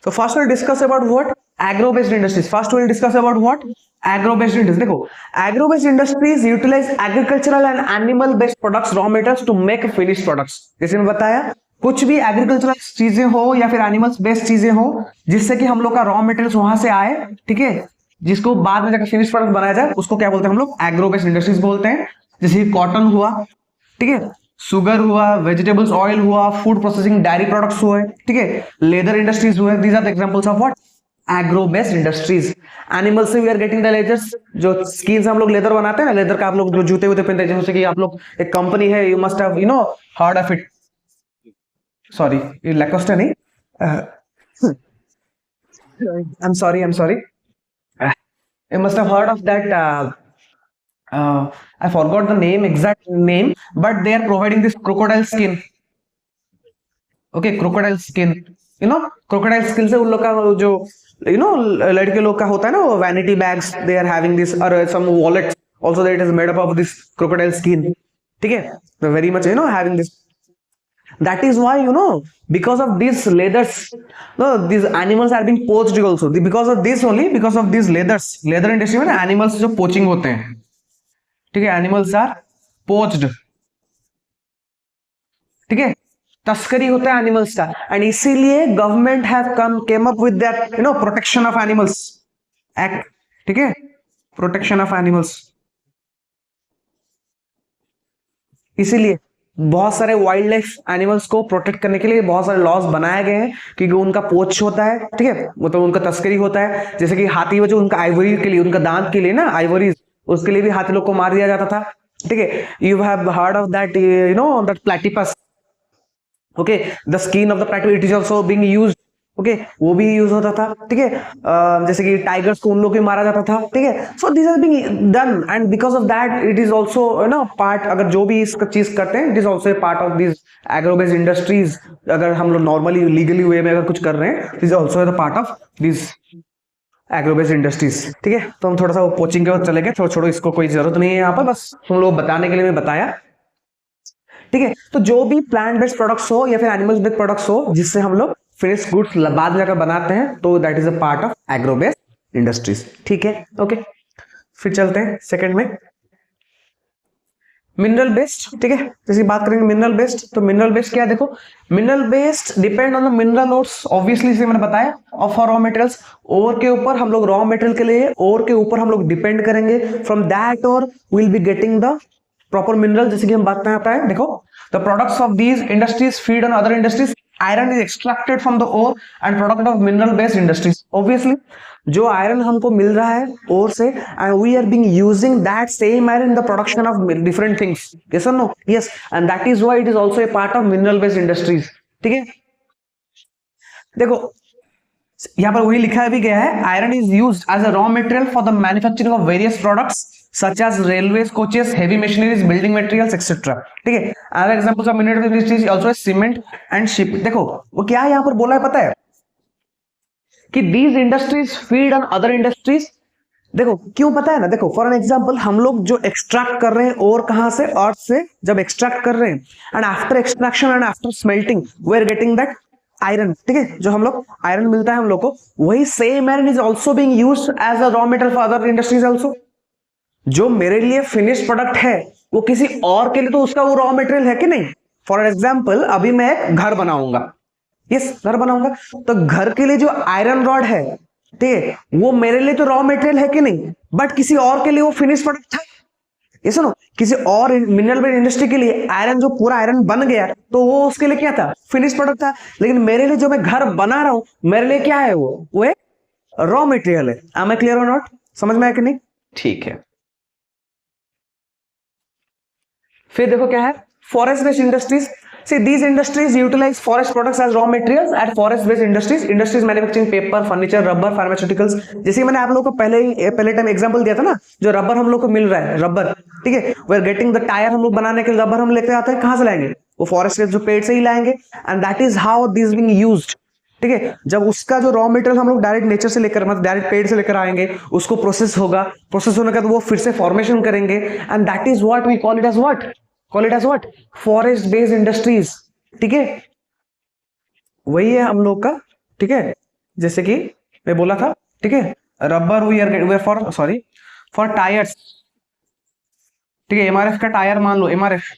so first we'll discuss about what? Agro based industries। first we'll discuss about what? Agro based industries। देखो, agro based industries utilize agricultural and animal based products, raw materials to make finished products। जैसे मैं बताया, कुछ भी agricultural चीजें हो या फिर एनिमल्स बेस्ड चीजें हो, जिससे कि हम लोग का रॉ मटेरियल्स वहां से आए, ठीक है, जिसको बाद में जाकर फिनिश प्रोडक्ट बनाया जाए, उसको क्या बोलते हैं हम लोग? एग्रो बेस्ड इंडस्ट्रीज बोलते हैं। जैसे कॉटन हुआ, ठीक है, सुगर हुआ, वेजिटेबल्स ऑयल हुआ, फूड प्रोसेसिंग डायरी प्रोडक्ट्स हुए, ठीक है, लेदर इंडस्ट्रीज हुए। These are the examples of what? Agro based industries. Animal से we are getting the leathers, जो स्किन से हम लोग लेदर बनाते हैं ना, लेदर का आप लोग जो जूते वूते पहनते हैं, जैसे कि आप लोग एक कंपनी है, you must have heard of it. Sorry, ये लैकोस्टा नहीं, I am sorry, you must have heard of that, I forgot the exact name, but they are providing this crocodile skin। okay, crocodile skin, crocodile skin से उन लोग का जो लड़के लोग का होता है ना, वो vanity bags they are having this, or some wallets also that is made up of this crocodile skin। ठीक है, so very much having this। that is why because of these leathers, no, these animals are being poached also, because of this only, because of these leathers, leather industry में animals जो poaching होते हैं, ठीक है, animals are poached। ठीक है, तस्करी होता है एनिमल्स का, एंड इसीलिए government have came up with that protection of animals act, ठीक है, प्रोटेक्शन ऑफ एनिमल्स। इसीलिए बहुत सारे वाइल्ड लाइफ एनिमल्स को प्रोटेक्ट करने के लिए बहुत सारे लॉज बनाए गए हैं, क्योंकि उनका पोच होता है, ठीक है, मतलब उनका तस्करी होता है। जैसे कि हाथी वो जो उनका आइवरी के लिए, उनका दांत के लिए ना, आइवरीज, उसके लिए भी हाथी लोग को मार दिया जाता था, ठीक है। You have heard of that, that platypus, okay, the skin of the platypus, it is also being used, okay, वो भी यूज होता था, ठीक है। जैसे कि टाइगर्स को उन लोग भी मारा जाता था, ठीक है। So this has been done, and because of that it is also part, अगर जो भी इस चीज करते हैं, it is also a part of this agro based industries. अगर हम लोग नॉर्मली लीगली वे में अगर कुछ कर रहे हैं, is also the part of this agro based industries, ठीक है। तो हम थोड़ा सा कोचिंग के बाद चले गए, थोड़ा छोड़ो, इसको कोई जरूरत नहीं है यहाँ पर, बस तुम लोग बताने के लिए मैं बताया, ठीक है। तो जो भी प्लांट बेस्ड प्रोडक्ट्स हो या फिर एनिमल बेस्ड प्रोडक्ट्स हो, जिससे हम लोग फिनिश गुड्स बाद में जाकर बनाते हैं, तो that is a part of agro based industries, ठीक है, ओके। फिर चलते हैं सेकंड में, मिनरल बेस्ड, ठीक है। जैसे बात करेंगे मिनरल बेस्ड, तो मिनरल बेस्ड क्या है, देखो, mineral based depend on the mineral ores, obviously से मैंने बताया, और फॉर रॉ मटेरियल्स, ओर के ऊपर हम लोग रॉ मटेरियल के लिए ओर के ऊपर हम लोग डिपेंड करेंगे, from that ore will be getting the proper mineral. जैसे कि हम बात करते हैं, देखो, the products of these industries feed on other industries, iron is extracted from the ore and product of mineral based industries. Obviously जो iron हमको मिल रहा है ओर से, and we are being using that same iron in the production of different things, yes और no, yes, and that is why it is also a part of mineral based industries, ठीक है। देखो यहां पर वही लिखा भी गया है, iron is used as a raw material for the manufacturing of various products such as railways, coaches, heavy machineries, building materials etcetera, ठीक है। Other examples of mineral industries also cement and ship. देखो वो क्या यहां पर बोला है पता है, कि these industries feed on other industries. देखो क्यों पता है ना, देखो फॉर एन एग्जांपल, हम लोग जो एक्सट्रैक्ट कर रहे हैं और कहां से, अर्थ से जब एक्सट्रैक्ट कर रहे हैं, and after extraction and after smelting we are getting that iron, ठीक है, जो हम लोग आयरन मिलता है हम लोग को, वही same iron is also being used as a raw material for other industries also. जो मेरे लिए फिनिश प्रोडक्ट है, वो किसी और के लिए तो उसका वो रॉ मटेरियल है कि नहीं। फॉर एग्जांपल अभी मैं एक घर बनाऊंगा, यस, घर बनाऊंगा, तो घर के लिए जो आयरन रॉड है, ठीक है, वो मेरे लिए तो रॉ मटेरियल है कि नहीं, बट किसी और के लिए वो फिनिश प्रोडक्ट था, ये सुनो, किसी और मिनरल बेस्ड इंडस्ट्री के लिए आयरन, जो पूरा आयरन बन गया, तो वो उसके लिए क्या था, फिनिश प्रोडक्ट था। लेकिन मेरे लिए जो मैं घर बना रहा हूं, मेरे लिए क्या है, वो एक रॉ मटेरियल है। एम आई क्लियर और नॉट, समझ में आया कि नहीं, ठीक है। फिर देखो क्या है, forest based industries. See, these industries utilize forest products as raw materials at forest-based industries. Industries manufacturing paper, furniture, rubber, pharmaceuticals. जैसे मैंने आप लोगों को पहले टाइम एग्जांपल दिया था ना, जो रबर हम लोग को मिल रहा है, रबर, ठीक है, we are getting the tyre, हम लोग बनाने के लिए रबर हम लेते आते हैं, कहां से लाएंगे, वो फॉरेस्ट के जो पेड़ से ही लाएंगे, and that is how this being used, ठीक है। जब उसका जो रॉ मटेरियल हम लोग डायरेक्ट नेचर से लेकर, मतलब डायरेक्ट पेड़ से लेकर आएंगे, उसको प्रोसेस होगा, प्रोसेस होने के बाद वो फिर से फॉर्मेशन करेंगे, and that is what we call it as what, call it as what, forest based industries, ठीक है। वही है हम लोग का, ठीक है, जैसे कि मैं बोला था, ठीक है, rubber we are for, sorry, for tyres, ठीक है, एमआरएफ का टायर मान लो, एमआरएफ,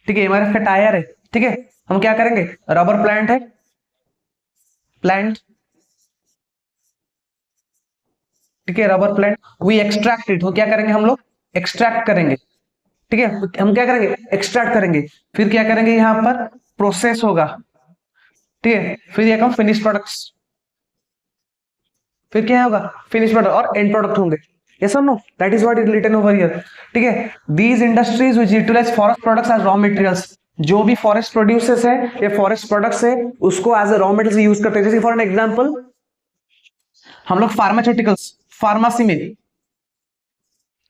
ठीक है, एमआरएफ का टायर है, ठीक है, हम क्या करेंगे, रबर प्लांट है, प्लांट, ठीक है, rubber plant, we extract it, वो क्या करेंगे हम लोग, एक्सट्रैक्ट करेंगे, ठीक है, हम क्या करेंगे, एक्सट्रैक्ट करेंगे, फिर क्या करेंगे, यहां पर प्रोसेस होगा, ठीक है, फिर ये फिनिश प्रोडक्ट्स, फिर क्या होगा, फिनिश प्रोडक्ट और एंड प्रोडक्ट होंगे, यस और no, that is what is written over here, ठीक है। These industries which utilize forest products as raw materials, जो भी फॉरेस्ट प्रोड्यूसेस है या फॉरेस्ट प्रोडक्ट्स है, उसको as a raw material use करते हैं। जैसे फॉर एन एग्जांपल, हम लोग फार्मास्यूटिकल्स, फार्मेसी में,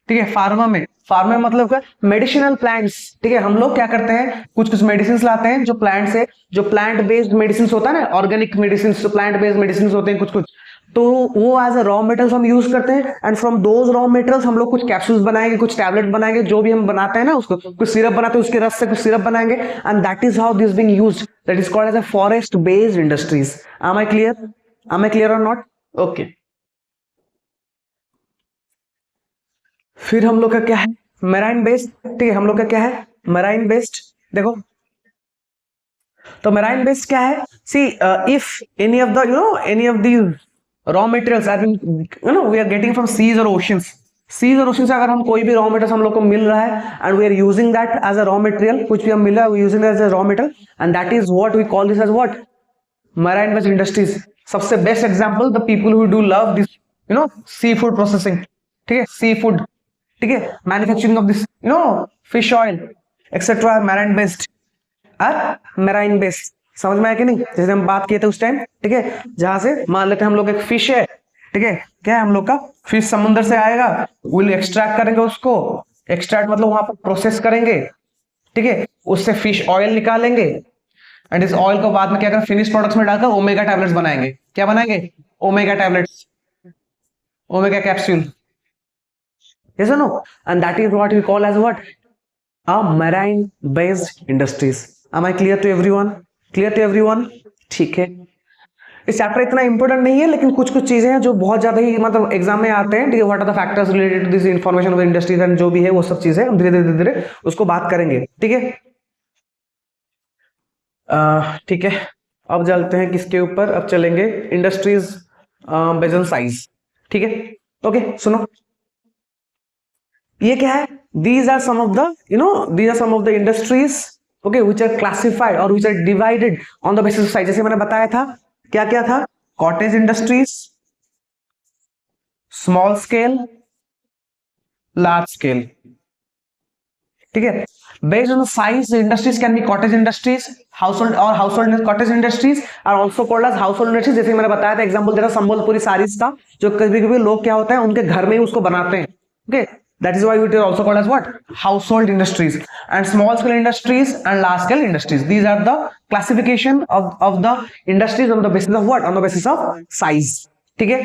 ठीक है, फार्मा मतलब क्या, मेडिसिनल प्लांट्स, ठीक है, हम लोग क्या करते हैं, कुछ कुछ मेडिसिन लाते हैं जो प्लांट से, जो प्लांट बेस्ड मेडिसिन होता है ना, ऑर्गेनिक मेडिसिन, जो प्लांट बेस्ड मेडिसिन होते हैं कुछ कुछ, तो वो एज अ रॉ मटेरियल हम यूज करते हैं, and from those raw materials हम लोग कुछ कैप्सूल्स बनाएंगे, कुछ टैबलेट बनाएंगे, जो भी हम बनाते हैं ना, उसको कुछ सिरप बनाते हैं, उसके रस से कुछ सिरप बनाएंगे, and that is how this being used, that is called as a forest based industries. Am I clear, am I clear और नॉट, ओके। फिर हम लोग का क्या है, मैराइन बेस्ड, ठीक है, हम लोग का क्या है, मैराइन बेस्ड। देखो तो मेराइन बेस्ड क्या है? See if any of the any of these raw materials are we are getting from seas और ओशंस, सीज और ओशन से अगर हम कोई भी रॉ मटेरियल हम लोग को मिल रहा है and we are using that as a raw material, कुछ भी हम मिल रहा है using as a raw material, and that is what we call this as what? Marine based industries. सबसे best example the people who do love this seafood processing, ठीक है, seafood, ठीक है, manufacturing of this fish oil etcetera, marine based are marine based. समझ में आया कि नहीं? जैसे हम बात किए थे उस टाइम, ठीक है, जहां से मान लेते हैं हम लोग एक फिश है, ठीक है, क्या है हम लोग का फिश समुद्र से आएगा, विल एक्सट्रैक्ट करेंगे उसको, एक्सट्रैक्ट मतलब वहां पर प्रोसेस करेंगे, ठीक है, उससे फिश ऑयल निकालेंगे एंड इस ऑयल को बाद में क्या करें, फिनिश प्रोडक्ट्स में डालकर ओमेगा टैबलेट्स बनाएंगे. क्या बनाएंगे? Omega tablets, omega capsule. yes or no? And that is what we call as what? A marine based industries. Am I clear to everyone? Clear to everyone? ठीक है. इस chapter इतना important नहीं है, लेकिन कुछ कुछ चीजें हैं जो बहुत ज्यादा ही मतलब एग्जाम में आते हैं, ठीक है. What are the factors related to this information of industries and जो भी है वो सब चीजें हम धीरे धीरे धीरे उसको बात करेंगे, ठीक है. ठीक है, अब चलते हैं किसके ऊपर, अब चलेंगे इंडस्ट्रीज बेस्ड साइज, ठीक है. ओके सुनो, ये क्या है? these are some of the these are some of the industries, okay, which are classified or which are divided on the basis of size. जैसे मैंने बताया था, क्या क्या था? Cottage industries, small scale, large scale, ठीक है. Based on the size industries can be cottage industries, household और household cottage industries are also called as household industries. जैसे मैंने बताया था, एग्जांपल दे रहा संबलपुरी साड़ीज का, जो कभी कभी लोग क्या होता है उनके घर में ही उसको बनाते हैं, okay. That is why it is also called as what? Household industries. And small scale industries and large scale industries. These are the classification of the industries on the basis of what? On the basis of size. ठीक है.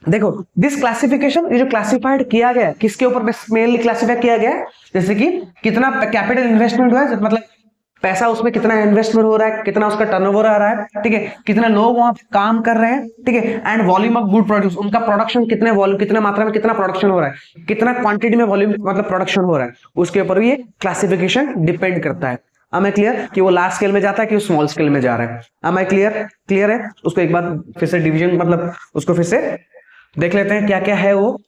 देखो this classification, ये जो classified किया गया किसके ऊपर mainly classify किया गया है? जैसे कि कितना कैपिटल इन्वेस्टमेंट हुआ है, मतलब पैसा उसमें कितना इन्वेस्टमेंट हो रहा है, कितना उसका टर्नओवर आ रहा है, ठीक है, कितने लोग वहां काम कर रहे हैं, ठीक है, and volume of good produce, उनका प्रोडक्शन कितने वॉल्यूम, कितना मात्रा में कितना प्रोडक्शन हो रहा है, कितना क्वांटिटी में वॉल्यूम मतलब प्रोडक्शन हो रहा है, उसके ऊपर भी ये क्लासिफिकेशन डिपेंड करता है. am I क्लियर कि वो लार्ज स्केल में जाता है कि वो स्मॉल स्केल में जा रहा है? am I clear? क्लियर है. उसको एक बार फिर से डिवीजन मतलब उसको फिर से देख लेते हैं क्या क्या है वो.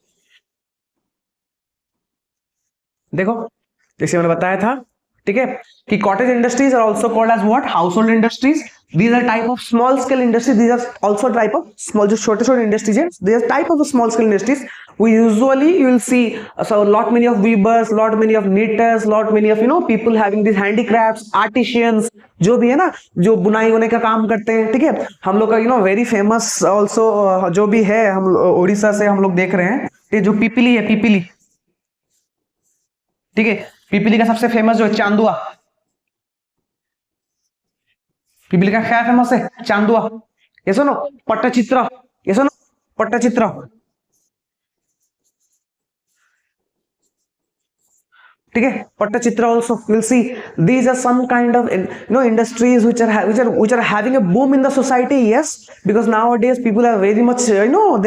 देखो जैसे मैंने बताया था, ठीक है, कि cottage industries are also called as what? Household industries. These are type of small scale industries. These are also type of small, जो छोटे छोटे इंडस्ट्रीज है, these are type of small scale industries. we usually you will see lot many of weavers, lot many of knitters, lot many of people having these handicrafts, artisans, जो भी है ना, जो बुनाई होने का काम करते हैं, ठीक है. हम लोग का वेरी फेमस ऑल्सो जो भी है, हम उड़ीसा से हम लोग देख रहे हैं, ये जो पिपली है, पिपली, ठीक है, पिपली का सबसे फेमस जो है चांदुआ. पिपली का क्या फेमस है? चांदुआ. ये सुनो पट्टचित्र, ये सुनो पट्टचित्र, ठीक है. Pattachitra also we'll see these are some kind of industries which are having a boom in the society. Yes, because nowadays people are very much they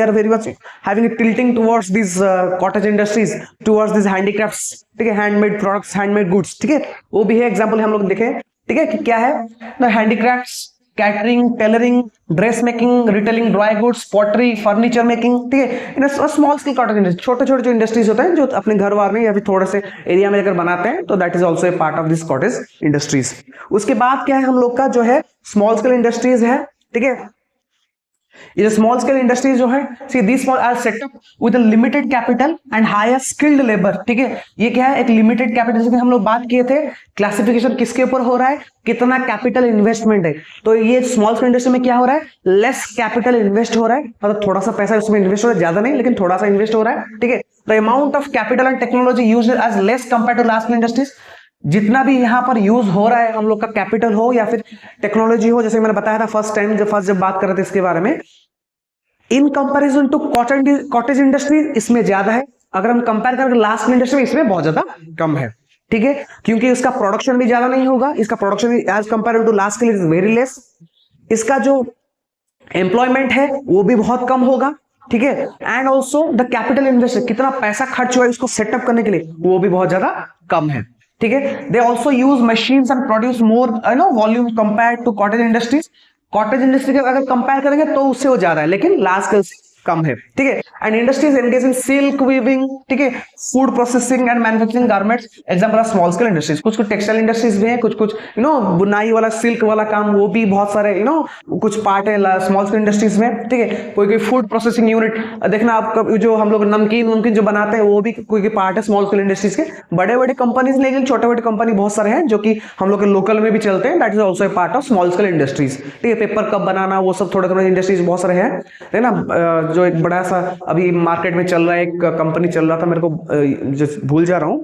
are very much having a tilting towards these cottage industries, towards these handicrafts, ठीक है, handmade products, handmade goods, ठीक है. वो भी है example हम लोग देखें, ठीक है, कि क्या है ना, handicrafts, catering, tailoring, dress making, retailing, dry goods, pottery, furniture making, ठीक है. In small scale cottage industry, छोटे छोटे जो इंडस्ट्रीज होते हैं जो अपने घर वार में या फिर थोड़े से एरिया में लेकर बनाते हैं, तो that is also a part of this cottage industries. उसके बाद क्या है हम लोग का जो है स्मॉल स्केल इंडस्ट्रीज है, ठीक है. ये स्मॉल स्केल इंडस्ट्रीज जो है, see this small are set up with limited capital and higher skilled labour, ठीक है. ये क्या है? एक लिमिटेड कैपिटल, जैसे हम लोग बात किए थे, क्लासिफिकेशन किसके ऊपर हो रहा है, कितना कैपिटल इन्वेस्टमेंट है. तो ये स्मॉल स्केल इंडस्ट्री में क्या हो रहा है? लेस कैपिटल इन्वेस्ट हो रहा है, मतलब थोड़ा सा पैसा उसमें इन्वेस्ट हो रहा है, ज्यादा नहीं लेकिन थोड़ा सा इन्वेस्ट हो रहा है, ठीक है. The amount of capital and technology used as less compare to large scale industries. जितना भी यहाँ पर यूज हो रहा है हम लोग का कैपिटल हो या फिर टेक्नोलॉजी हो, जैसे मैंने बताया था फर्स्ट टाइम जब बात कर रहे थे इसके बारे में, in comparison to cottage industry इसमें ज्यादा है. अगर हम कंपेयर करें लास्ट इंडस्ट्री में, इसमें बहुत ज्यादा कम है, ठीक है, क्योंकि इसका प्रोडक्शन भी ज्यादा नहीं होगा. इसका production as compare to last के लिए वेरी लेस. इसका जो एम्प्लॉयमेंट है वो भी बहुत कम होगा, ठीक है. And also the capital invest, कितना पैसा खर्च हुआ है इसको सेटअप करने के लिए, वो भी बहुत ज्यादा कम है, ठीक है। They also use machines and produce more volume compare to cottage industries. Cottage industry के अगर कंपेयर करेंगे तो उससे वो ज्यादा है, लेकिन लार्ज स्केल कम है, ठीक है। And industries engage in silk weaving, ठीक है, food processing and manufacturing garments. Example of small scale industries, कुछ कुछ टेक्सटाइल इंडस्ट्रीज भी है, कुछ कुछ बुनाई वाला सिल्क वाला काम वो भी बहुत सारे कुछ पार्ट है स्मॉल स्केल इंडस्ट्रीज में, ठीक है। कोई कोई फूड प्रोसेसिंग यूनिट, देखना आप जो हम लोग नमकीन वमकीन जो बनाते हैं वो भी कोई पार्ट है स्मॉल स्केल इंडस्ट्रीज के। बड़े बड़े कंपनीज लेकिन छोटे बड़े कंपनी बहुत सारे हैं जो कि हम लोग के लोकल में भी चलते हैं, that is also a part of small scale industries, ठीक है। पेपर कप बनाना वो सब थोड़े थोड़े इंडस्ट्रीज बहुत सारे हैं, है ना। जो एक बड़ा सा अभी मार्केट में चल रहा है, एक कंपनी चल रहा था, मेरे को भूल जा रहा हूं।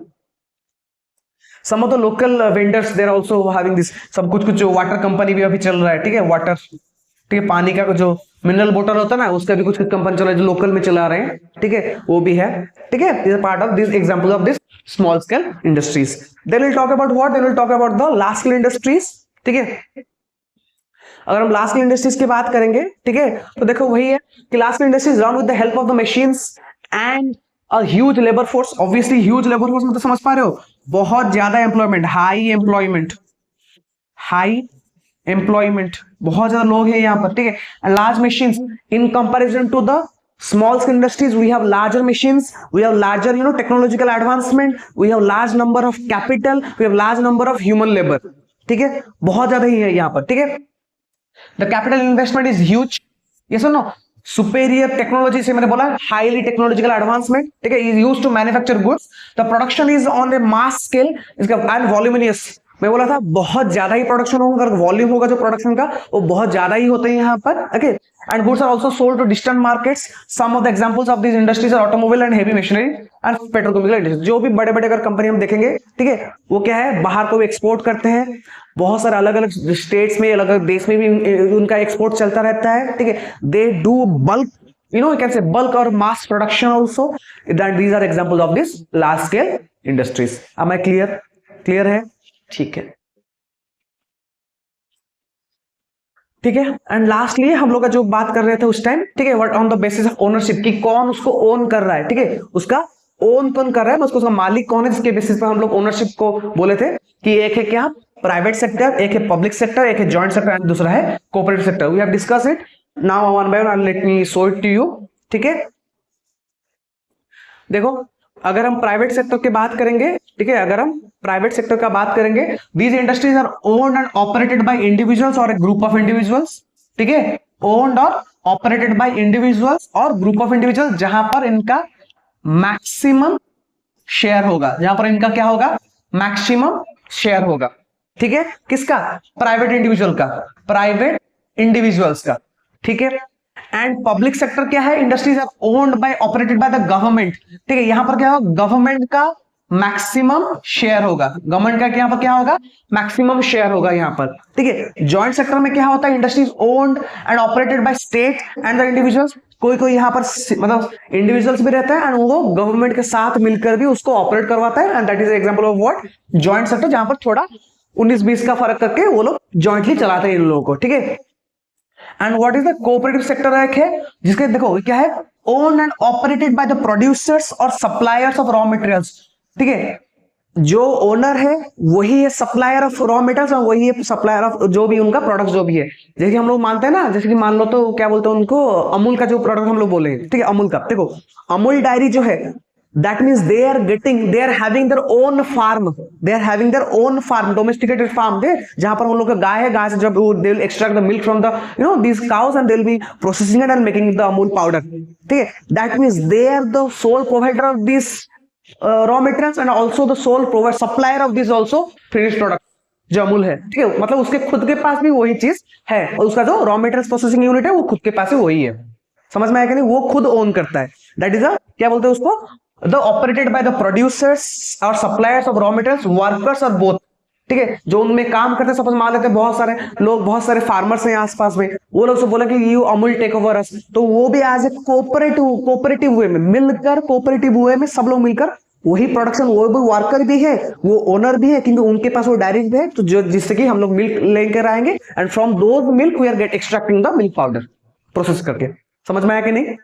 Some of the local vendors there also having this, सब कुछ कुछ वाटर कंपनी भी अभी चल रहा है, ठीक है। वाटर, ठीक है, पानी का जो मिनरल बोतल होता है ना उसका भी कुछ कुछ कंपनी चल रहा है जो लोकल में चला रहे हैं, ठीक है, वो भी है, ठीक है। This part of this example of this small scale industries. Then will talk about what, then will talk about the large scale industries, ठीक है। अगर हम लार्ज स्केल इंडस्ट्रीज की बात करेंगे, ठीक है, तो देखो वही है कि large scale industries run with the help of the machines and a huge labour force. Obviously huge labour force मतलब समझ पा रहे हो, बहुत ज्यादा employment, high employment, high employment, बहुत ज्यादा लोग हैं यहाँ पर, ठीक है। Large machines in comparison to the small scale industries, we have larger machines, we have larger technological advancement, we have large number of capital, we have large number of human labor, ठीक है, बहुत ज्यादा ही है यहाँ पर, ठीक है। The capital investment is huge, yes or no? Superior technology से मैंने बोला highly technological advancement, ठीक है, is used to manufacture goods. The production is on a mass scale, इसका and voluminous, मैं बोला था बहुत ज्यादा ही प्रोडक्शन होगा, अगर वॉल्यूम होगा जो प्रोडक्शन का वो बहुत ज्यादा ही होते हैं यहाँ पर, okay. And goods are also sold to distant markets. Some of the examples of this industries are automobile and heavy machinery and petrochemical industry. जो भी बड़े बड़े अगर कंपनी हम देखेंगे, ठीक है, वो क्या है, बाहर को एक्सपोर्ट करते हैं, बहुत सारे अलग अलग स्टेट्स में, अलग अलग देश में भी उनका एक्सपोर्ट चलता रहता है, ठीक है। They do bulk, you can say bulk or mass production also, that these are examples of this large scale industries. Am I clear? Clear है, ठीक है, ठीक है। एंड लास्टली हम लोग का जो बात कर रहे थे उस टाइम, ठीक है, what on the basis of ownership, कि कौन उसको ओन कर रहा है, ठीक है, उसका ओन कौन कर रहा है, उसका मालिक कौन है, जिसके बेसिस पर हम लोग ओनरशिप को बोले थे कि एक है क्या, प्राइवेट सेक्टर, एक है पब्लिक सेक्टर, एक है जॉइंट सेक्टर एंड दूसरा है cooperative sector. We have discuss it now one by one, let me show it to you, ठीक है। देखो अगर हम प्राइवेट सेक्टर की बात करेंगे, ठीक है, अगर हम प्राइवेट सेक्टर का बात करेंगे, these industries are owned and operated by individuals और ए ग्रुप ऑफ इंडिविजुअल्स, ठीक है, ओन्ड और ऑपरेटेड बाय इंडिविजुअल्स और ग्रुप ऑफ इंडिविजुअल्स, जहां पर इनका मैक्सिमम शेयर होगा, जहां पर इनका क्या होगा, मैक्सिमम शेयर होगा, ठीक है, किसका, प्राइवेट इंडिविजुअल का, प्राइवेट इंडिविजुअल्स का, ठीक है। एंड पब्लिक सेक्टर क्या है, industries are owned by operated by the government, ठीक है, यहां पर क्या होगा, गवर्नमेंट का मैक्सिमम शेयर होगा, गवर्नमेंट का यहाँ पर क्या होगा, मैक्सिमम शेयर होगा यहाँ पर, ठीक है। जॉइंट सेक्टर में क्या होता है, industries owned and operated by state and the individuals, कोई कोई यहाँ पर मतलब इंडिविजुअल्स भी रहता है एंड वो गवर्नमेंट के साथ मिलकर भी उसको ऑपरेट करवाता है, and that is example of what, joint sector, जहां पर थोड़ा 19-20 का फर्क करके वो लोग जॉइंटली चलाते हैं इन लोगों को, ठीक है। And what is the cooperative sector है, जिसके देखो क्या है, owned and operated by the producers और सप्लायर्स ऑफ रॉ मटेरियल्स, ठीक है, जो ओनर है वही है सप्लायर ऑफ रॉ मटेरियल्स और वही है सप्लायर ऑफ जो भी उनका प्रोडक्ट जो भी है। जैसे हम लोग मानते हैं ना, जैसे कि मान लो तो क्या बोलते हैं उनको, अमूल का जो प्रोडक्ट हम लोग बोले, ठीक है, अमूल का, देखो अमूल डायरी जो है, that means they are having their own farm, they are having their own farm, domesticated farm, they जहां पर उन लोग का गाय है, गाय से जब they will extract the milk from the these cows and they will be processing it and making the Amul powder, ठीक है। that means they are the sole provider of this raw materials and also the sole provider supplier of this also finished product जो अमूल है, ठीक है, मतलब उसके खुद के पास भी वही चीज है और उसका जो रॉ मटेरियल्स प्रोसेसिंग यूनिट है वो खुद के पास ही वही है, समझ में आया कि नहीं, वो खुद ओन करता है, दैट इज क्या बोलते हैं उसको, the operated by the producers और suppliers of raw materials, workers और बोथ, ठीक है, जो उनमें काम करते हैं, सपोज मान लेते हैं बहुत सारे लोग, बहुत सारे फार्मर्स हैं आसपास में, वो लोग से बोला कि you Amul take over us, तो वो भी एज ए कोऑपरेटिव वे में मिलकर, कोऑपरेटिव वे में सब लोग मिलकर वही प्रोडक्शन, वो भी वर्कर भी है, वो ओनर भी है, क्योंकि उनके पास वो डायरी भी है, तो जो जिससे कि हम लोग मिल्क लेकर आएंगे and from those milk we are get extracting the milk powder process करके, समझ में आया कि नहीं,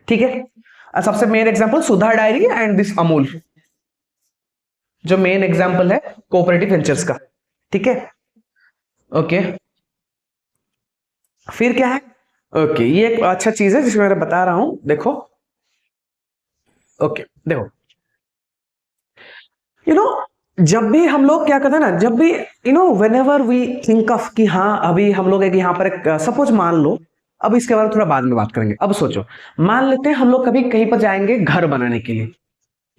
ठीक है। सबसे main example Sudha dairy and this Amul, जो मेन एग्जांपल है कोऑपरेटिव वेंचर्स का, ठीक है। ओके, फिर क्या है, ओके ये एक अच्छा चीज है जिसमें मैं बता रहा हूं, देखो। ओके देखो, यू नो जब भी हम लोग क्या करते हैं ना, जब भी whenever we think of कि हाँ अभी हम लोग एक यहाँ पर एक सपोज मान लो, अब इसके बारे में थोड़ा बाद में बात करेंगे, अब सोचो मान लेते हैं हम लोग कभी कहीं पर जाएंगे घर बनाने के लिए,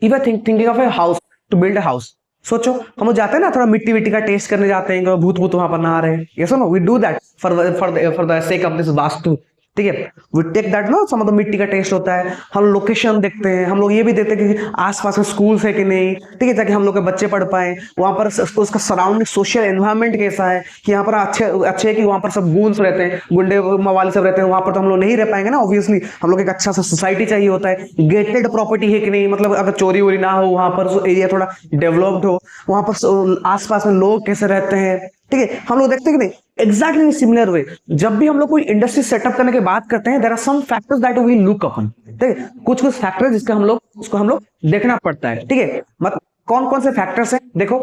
even thinking of a house, to build a house. सोचो हम लोग जाते हैं ना, थोड़ा मिट्टी विट्टी का टेस्ट करने जाते हैं, भूत भूत वहां पर नहा रहे हैं, yes no we do that for the sake of this vastu, ठीक है। We take that no, some of the मिट्टी का टेस्ट होता है, हम लोकेशन देखते हैं, हम लोग ये भी देखते हैं कि आसपास में स्कूल्स है कि नहीं, ठीक है, ताकि हम लोग के बच्चे पढ़ पाए वहां पर, उसका सराउंडिंग सोशल एनवायरमेंट कैसा है, कि यहाँ पर अच्छे अच्छे है कि वहां पर सब गूंस रहते हैं, गुंडे मवाली सब रहते हैं वहां पर, तो हम लोग नहीं रह पाएंगे ना ऑब्वियसली, हम लोग एक अच्छा सा सोसाइटी चाहिए होता है, गेटेड प्रॉपर्टी है कि नहीं, मतलब अगर चोरी वोरी ना हो वहां पर, एरिया थोड़ा डेवलप्ड हो, वहां पर आसपास में लोग कैसे रहते हैं, ठीक है, हम लोग देखते हैं कि नहीं। एग्जैक्टली सिमिलर वे, जब भी हम लोग कोई इंडस्ट्री सेटअप करने की बात करते हैं, there are some factors that we look upon, ठीक है, कुछ कुछ फैक्टर्स जिसका हम लोग उसको हम लोग देखना पड़ता है, ठीक है। मतलब कौन कौन से फैक्टर्स हैं, देखो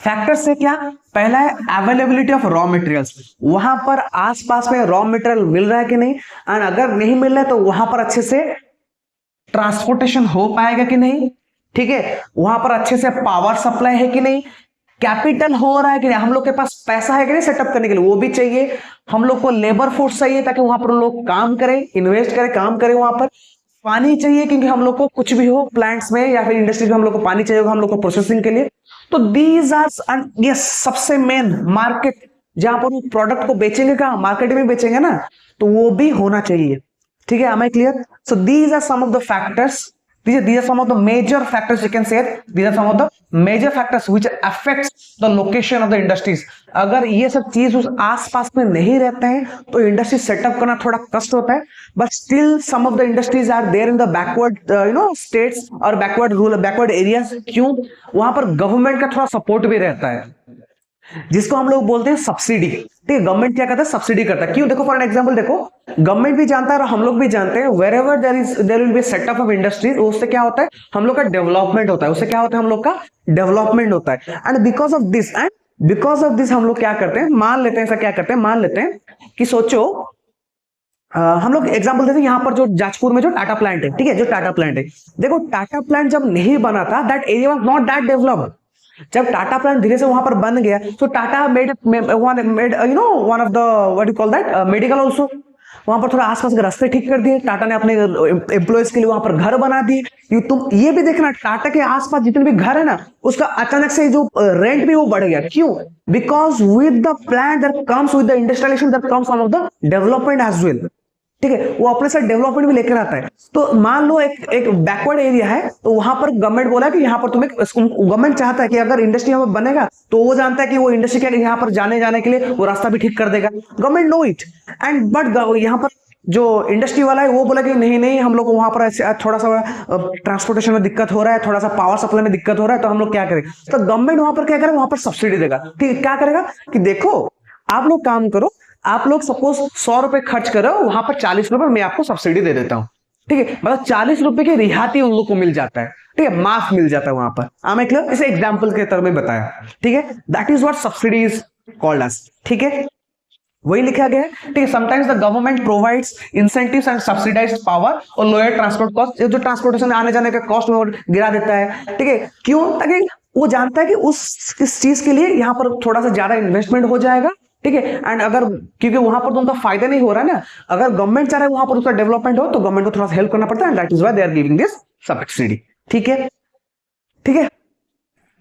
फैक्टर्स से क्या, पहला है अवेलेबिलिटी ऑफ रॉ मटेरियल्स, वहां पर आसपास में रॉ मटेरियल मिल रहा है कि नहीं, एंड अगर नहीं मिल रहा है तो वहां पर अच्छे से ट्रांसपोर्टेशन हो पाएगा कि नहीं, ठीक है, वहां पर अच्छे से पावर सप्लाई है कि नहीं, कैपिटल हो रहा है कि नहीं, हम लोग के पास पैसा है कि नहीं सेटअप करने के लिए, वो भी चाहिए, हम लोग को लेबर फोर्स चाहिए ताकि वहां पर लोग काम करें, इन्वेस्ट करें, काम करें, वहां पर पानी चाहिए क्योंकि हम लोग को कुछ भी हो प्लांट्स में या फिर इंडस्ट्री में हम लोग को पानी चाहिए होगा हम लोग को प्रोसेसिंग के लिए। तो दीज आर ये सबसे मेन मार्केट, जहां पर वो प्रोडक्ट को बेचेंगे, कहां मार्केट में बेचेंगे ना, तो वो भी होना चाहिए, ठीक है। am I clear? So these are some of the factors, these are some of the major factors, you can say these are some of the major factors which affects the location of the industries। अगर ये सब चीज उस आसपास में नहीं रहते हैं तो इंडस्ट्री सेटअप करना थोड़ा कष्ट होता है, but still some of the industries are there in the backward states और बैकवर्ड रूरल बैकवर्ड एरियाज। क्यों? वहां पर गवर्नमेंट का थोड़ा सपोर्ट भी रहता है, जिसको हम लोग बोलते हैं सब्सिडी, ठीक है। गवर्नमेंट क्या करता है, सब्सिडी करता है। क्यों? देखो फॉर एन एग्जांपल, देखो गवर्नमेंट भी जानता है और हम लोग भी जानते हैं, wherever there will be setup of industries, उससे क्या होता है, हम लोग का डेवलपमेंट होता है, उससे क्या होता है, हम लोग का डेवलपमेंट होता है। एंड बिकॉज ऑफ दिस हम लोग क्या करते हैं, मान लेते हैं, ऐसा क्या करते हैं, मान लेते हैं कि सोचो हम लोग एग्जांपल देते हैं, यहाँ पर जो जाजपुर में जो टाटा प्लांट है, ठीक है, जो टाटा प्लांट है, देखो टाटा प्लांट जब नहीं बना था, that area was not that developed. जब टाटा प्लांट धीरे से वहां पर बन गया, तो Tata made one of the what you call that medical also, वहां पर थोड़ा आसपास के रास्ते ठीक कर दिए, टाटा ने अपने एम्प्लॉयज के लिए वहां पर घर बना दिए। तुम ये भी देखना, टाटा के आसपास जितने भी घर है ना, उसका अचानक से जो रेंट भी वो बढ़ गया। क्यों? Because with the plant that comes with the industrialization that comes some of the development as well, ठीक है, वो अपने साथ डेवलपमेंट भी लेकर आता है। तो मान लो एक बैकवर्ड एरिया है, तो वहां पर गवर्नमेंट बोला कि यहाँ पर तुम्हें, गवर्नमेंट चाहता है कि अगर इंडस्ट्री यहाँ पर बनेगा तो वो जानता है कि वो इंडस्ट्री क्या यहाँ पर जाने के लिए वो रास्ता भी ठीक कर देगा, government know it. And but यहाँ पर जो इंडस्ट्री वाला है वो बोला कि नहीं नहीं, हम लोग को वहां पर थोड़ा सा ट्रांसपोर्टेशन में दिक्कत हो रहा है, थोड़ा सा पावर सप्लाई में दिक्कत हो रहा है, तो हम लोग क्या करें, तो गवर्नमेंट वहां पर क्या करेगा, वहां पर सब्सिडी देगा। ठीक है, क्या करेगा कि देखो आप लोग काम करो, आप लोग सपोज 100 रुपए खर्च करो, वहां पर 40 रुपए मैं आपको सब्सिडी दे देता हूं, ठीक है, मतलब 40 रुपए की रिहाती उन लोग को मिल जाता है, ठीक है, माफ मिल जाता है वहां पर। मैं क्लियर, इसे एग्जांपल के तरह में बताया, ठीक है, that is what subsidy is called as, ठीक है, वही लिखा गया है, ठीक है। Sometimes the government provides incentives and subsidized power और लोअर ट्रांसपोर्ट कॉस्ट, जो ट्रांसपोर्टेशन आने जाने का कॉस्ट में गिरा देता है, ठीक है। क्यों? ताकि वो जानता है कि इस चीज के लिए यहाँ पर थोड़ा सा ज्यादा इन्वेस्टमेंट हो जाएगा, ठीक है, एंड अगर क्योंकि वहां पर तो उनका फायदा नहीं हो रहा है ना, अगर गवर्नमेंट चाह रहा है वहां पर उसका डेवलपमेंट हो, तो गवर्नमेंट को थोड़ा सा हेल्प करना पड़ता है, that is why they are giving this subsidy, ठीक है, ठीक है।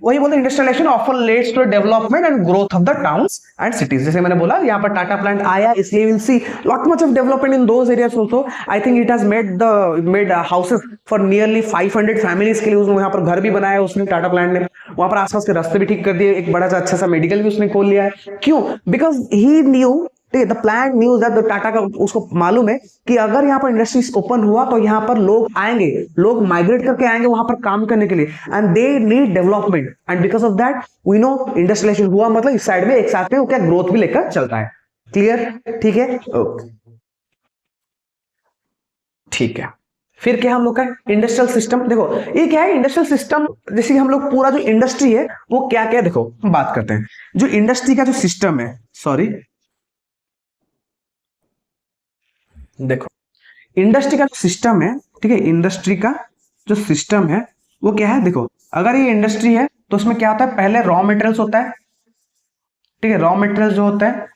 वही बोलते हैं industrialization offer leads to development and growth of the towns and cities. जैसे मैंने बोला यहाँ पर टाटा प्लांट आया, इसलिए will see lot much of development in those areas also. I think it has made houses for nearly 500 families के लिए, उसने यहाँ पर घर भी बनाया उसने, टाटा प्लांट ने वहां पर आसपास के रास्ते भी ठीक कर दिए, एक बड़ा सा अच्छा सा मेडिकल भी उसने खोल लिया है। क्यों? बिकॉज ही न्यू, ठीक है, the plant news that Tata का, उसको मालूम है कि अगर यहाँ पर इंडस्ट्रीज ओपन हुआ तो यहाँ पर लोग आएंगे, लोग माइग्रेट करके आएंगे वहां पर काम करने के लिए, and they need development, and because of that we know industrialization हुआ, मतलब इस साइड में एक साथ में वो क्या ग्रोथ भी लेकर चलता है। क्लियर? ठीक है, ओके, ठीक है। फिर क्या हम लोग का इंडस्ट्रियल सिस्टम। देखो ये क्या है इंडस्ट्रियल सिस्टम, जैसे हम लोग पूरा जो इंडस्ट्री है वो क्या क्या, देखो हम बात करते हैं जो इंडस्ट्री का जो सिस्टम है, सॉरी देखो इंडस्ट्री का जो सिस्टम है, ठीक है, इंडस्ट्री का जो सिस्टम है वो क्या है, देखो अगर ये इंडस्ट्री है तो उसमें क्या होता है, पहले रॉ मटेरियल्स होता है, ठीक है, रॉ मटेरियल जो होता है,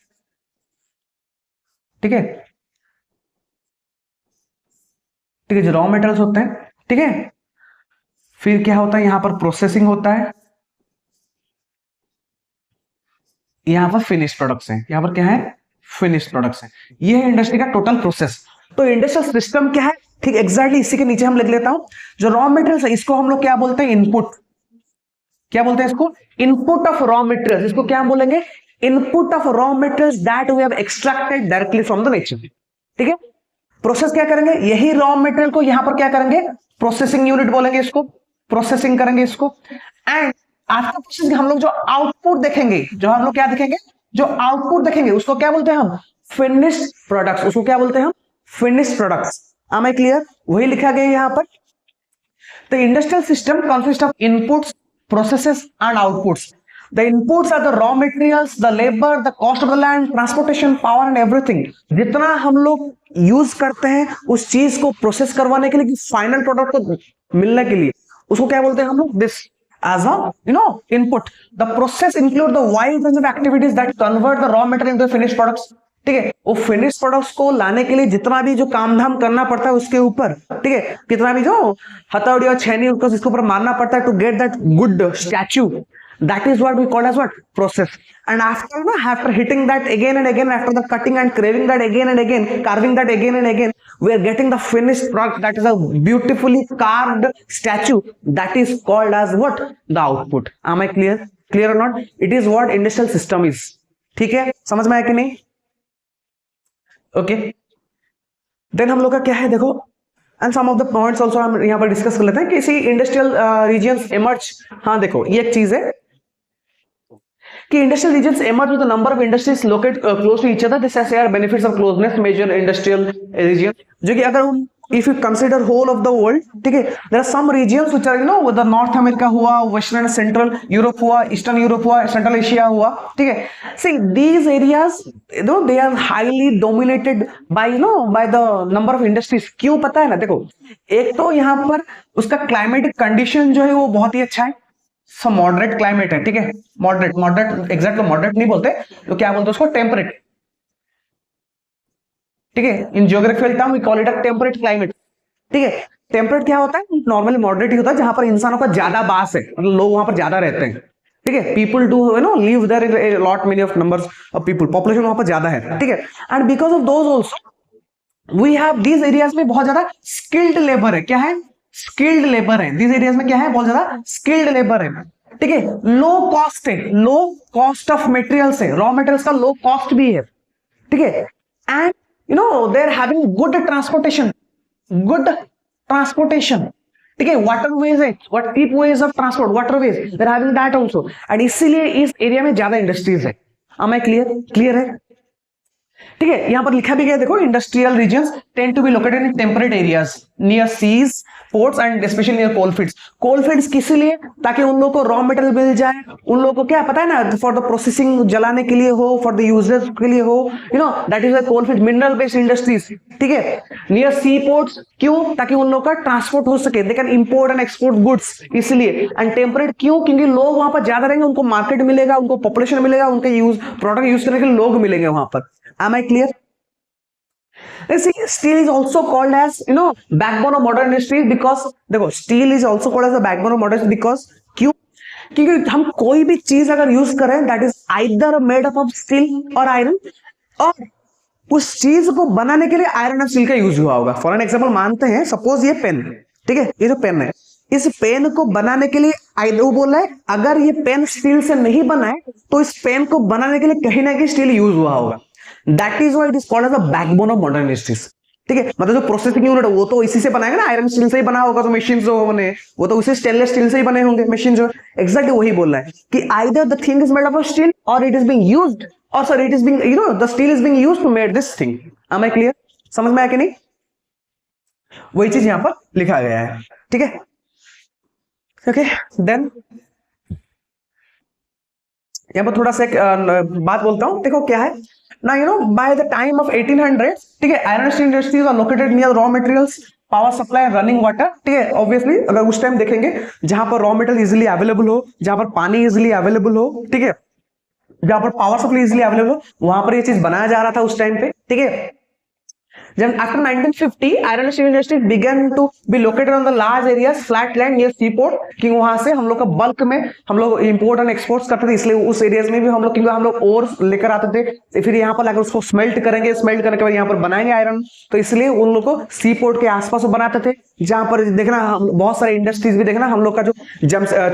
ठीक है, ठीक है, जो रॉ मटेरियल्स होते हैं, ठीक है, फिर क्या होता है यहाँ पर प्रोसेसिंग होता है, यहाँ पर फिनिश प्रोडक्ट्स हैं, यहाँ पर क्या है, फिनिश प्रोडक्ट्स हैं। ये है इंडस्ट्री का टोटल प्रोसेस। तो इंडस्ट्रियल सिस्टम क्या है, ठीक एग्जैक्टली इसी के नीचे हम लिख लेता हूं, जो रॉ मटेरियल्स है इसको हम लोग क्या बोलते हैं, इनपुट। क्या बोलते हैं इसको, इनपुट ऑफ रॉ मटेरियल्स। इसको क्या बोलेंगे, input of raw materials that we have extracted directly from the nature, ठीक है। प्रोसेस क्या करेंगे, यही रॉ मटेरियल को यहां पर क्या करेंगे, प्रोसेसिंग यूनिट बोलेंगे इसको, प्रोसेसिंग करेंगे इसको, एंड आफ्टर प्रोसेसिंग हम लोग जो आउटपुट देखेंगे, जो हम लोग क्या देखेंगे, जो आउटपुट देखेंगे उसको क्या बोलते हैं हम, फिनिश्ड प्रोडक्ट्स। उसको क्या बोलते हैं हम, finished products. am I clear, वही लिखा गया यहां पर। The industrial system consists of inputs, processes and outputs. The inputs are the raw materials, the labor, the cost of the land, transportation, power and everything. जितना हम लोग use करते हैं उस चीज को प्रोसेस करवाने के लिए, फाइनल प्रोडक्ट को मिलने के लिए, उसको क्या बोलते हैं हम लोग, this as a input. The process include the wide range of activities that convert the raw material into finished products. ठीक है, वो फिनिश प्रोडक्ट्स को लाने के लिए जितना भी जो काम धाम करना पड़ता है उसके ऊपर, ठीक है, कितना भी जो हथौड़ी और छेनी उसको इसके ऊपर मारना पड़ता है to get that good statue, that is what we call as what, process. And after hitting that again and again, after the cutting and carving that again and again, we are getting the finished product, that is a beautifully carved statue, that is called as what, the output. Am I clear or not? It is what industrial system is. ठीक है, समझ में आया कि नहीं? Okay, then हम लोग का क्या है, देखो and some of the points also हम यहां पर डिस्कस कर लेते हैं कि इसी इंडस्ट्रियल रीजन्स एमर्ज। हाँ देखो ये एक चीज है कि industrial regions emerge with the number of industries locate close to each other, this has share benefits of closeness major industrial region. जो कि अगर हम if you consider whole of the world, ठीक है, there are some regions which are the North America हुआ, Western and Central Europe हुआ, Eastern Europe हुआ, Central Asia हुआ, ठीक है। See these areas they are highly dominated by by the number of industries। क्यों पता है ना, देखो एक तो यहाँ पर उसका क्लाइमेटिक कंडीशन जो है वो बहुत ही अच्छा है, सो मॉडरेट क्लाइमेट है, ठीक है, मॉडरेट एग्जैक्ट मॉडरेट नहीं बोलते तो क्या बोलते हैं उसको, टेम्परेट, ठीक है, in geographical term we call it a temperate climate, ठीक है। टेम्परेट क्या होता है, नॉर्मली मॉडरेट ही होता है, जहां पर इंसानों का ज्यादा बास है, मतलब लोग वहां पर ज्यादा रहते हैं, ठीक है, people do live there in lot many of numbers of people, population वहां पर ज्यादा है, ठीक है। And because of those also we have these areas में बहुत ज्यादा स्किल्ड लेबर है, क्या है, स्किल्ड लेबर है, दीज एरियाज में क्या है, बहुत ज्यादा स्किल्ड लेबर है, ठीक है। लो कॉस्ट है, लो कॉस्ट ऑफ मटेरियल्स है, रॉ मटेरियल्स का लो कॉस्ट भी है, ठीक है। And they're having good transportation, ठीक है, waterways है, what cheap ways of transport, waterways, they're having that also, and इसीलिए इस एरिया में ज्यादा इंडस्ट्रीज है। am I clear है, ठीक है। यहां पर लिखा भी गया, देखो industrial regions tend to be located in temperate areas near seas, ports and specially near coalfields. Coalfields किस लिए, ताकि उन लोगों को रॉ मटेरियल मिल जाए, उन लोगों को क्या पता है ना, फॉर द प्रोसेसिंग जलाने के लिए हो, फॉर द यूजेस के लिए हो, that is coalfield, mineral based industries, ठीक है। नियर सी पोर्ट्स, क्यों, ताकि उन लोगों का ट्रांसपोर्ट हो सके, they can import and export goods, इसलिए। एंड टेम्परेट क्यों, क्योंकि लोग वहां पर ज्यादा रहेंगे, उनको मार्केट मिलेगा, उनको पॉपुलेशन मिलेगा, उनके प्रोडक्ट यूज करने के लिए लोग मिलेंगे वहां पर। am I clear? See, steel is also called as backbone of modern industries because देखो steel is also called as the backbone of modern industries because क्यों, क्योंकि हम कोई भी चीज अगर यूज करें that is either made up of steel or iron, और उस चीज को बनाने के लिए आयरन और स्टील का यूज हुआ होगा। फॉर एन एग्जाम्पल मानते हैं, सपोज ये पेन, ठीक है, ये जो पेन है, इस पेन को बनाने के लिए वो बोल रहा है अगर ये पेन स्टील से नहीं बना है तो इस पेन को बनाने के लिए कहीं ना कहीं स्टील यूज हुआ होगा। That is why it is called as the backbone of modern industries, ठीक है। मतलब जो प्रोसेसिंग यूनिट है वो तो इसी से बनाएगा ना, आयरन स्टील से ही बना होगा, तो मशीन जो बने वो तो उसी स्टेनलेस स्टील से ही बने होंगे मशीन जो, एग्जैक्टली वही बोल रहा है कि either the thing is made of steel और इट इज बीइंग यूज्ड, और sorry it is being the steel is being used to made this thing. am I clear? समझ में आया कि नहीं? वही चीज यहाँ पर लिखा गया है, ठीक है। ओके, देन यहाँ पर थोड़ा सा एक बात बोलता हूँ, देखो क्या है ना, you know by the time of 1800, ठीक है, iron steel industries are located near raw materials, power supply, running water, ठीक है। ऑब्वियसली अगर उस टाइम देखेंगे जहां पर रॉ मटेरियल इजिली अवेलेबल हो, जहां पर पानी इजिली अवेलेबल हो, ठीक है, जहां पर पावर सप्लाई इजिली अवेलेबल हो, वहां पर ये चीज बनाया जा रहा था उस टाइम पे, ठीक है। Then after 1950, iron and steel industries began to be located on the large areas, flat land near seaport, कि वहां से हम लोग का बल्क में हम लोग इंपोर्ट एंड एक्सपोर्ट्स करते थे, इसलिए उस एरियाज में भी हम लोग, क्योंकि हम लोग ओर लेकर आते थे, फिर यहाँ पर लाकर उसको स्मेल्ट करेंगे, स्मेल्ट करने के बाद यहाँ पर बनाएंगे आयरन, तो इसलिए उन लोग को सी पोर्ट के आसपास बनाते थे, जहां पर देखना बहुत सारे इंडस्ट्रीज भी देखना, हम लोग का जो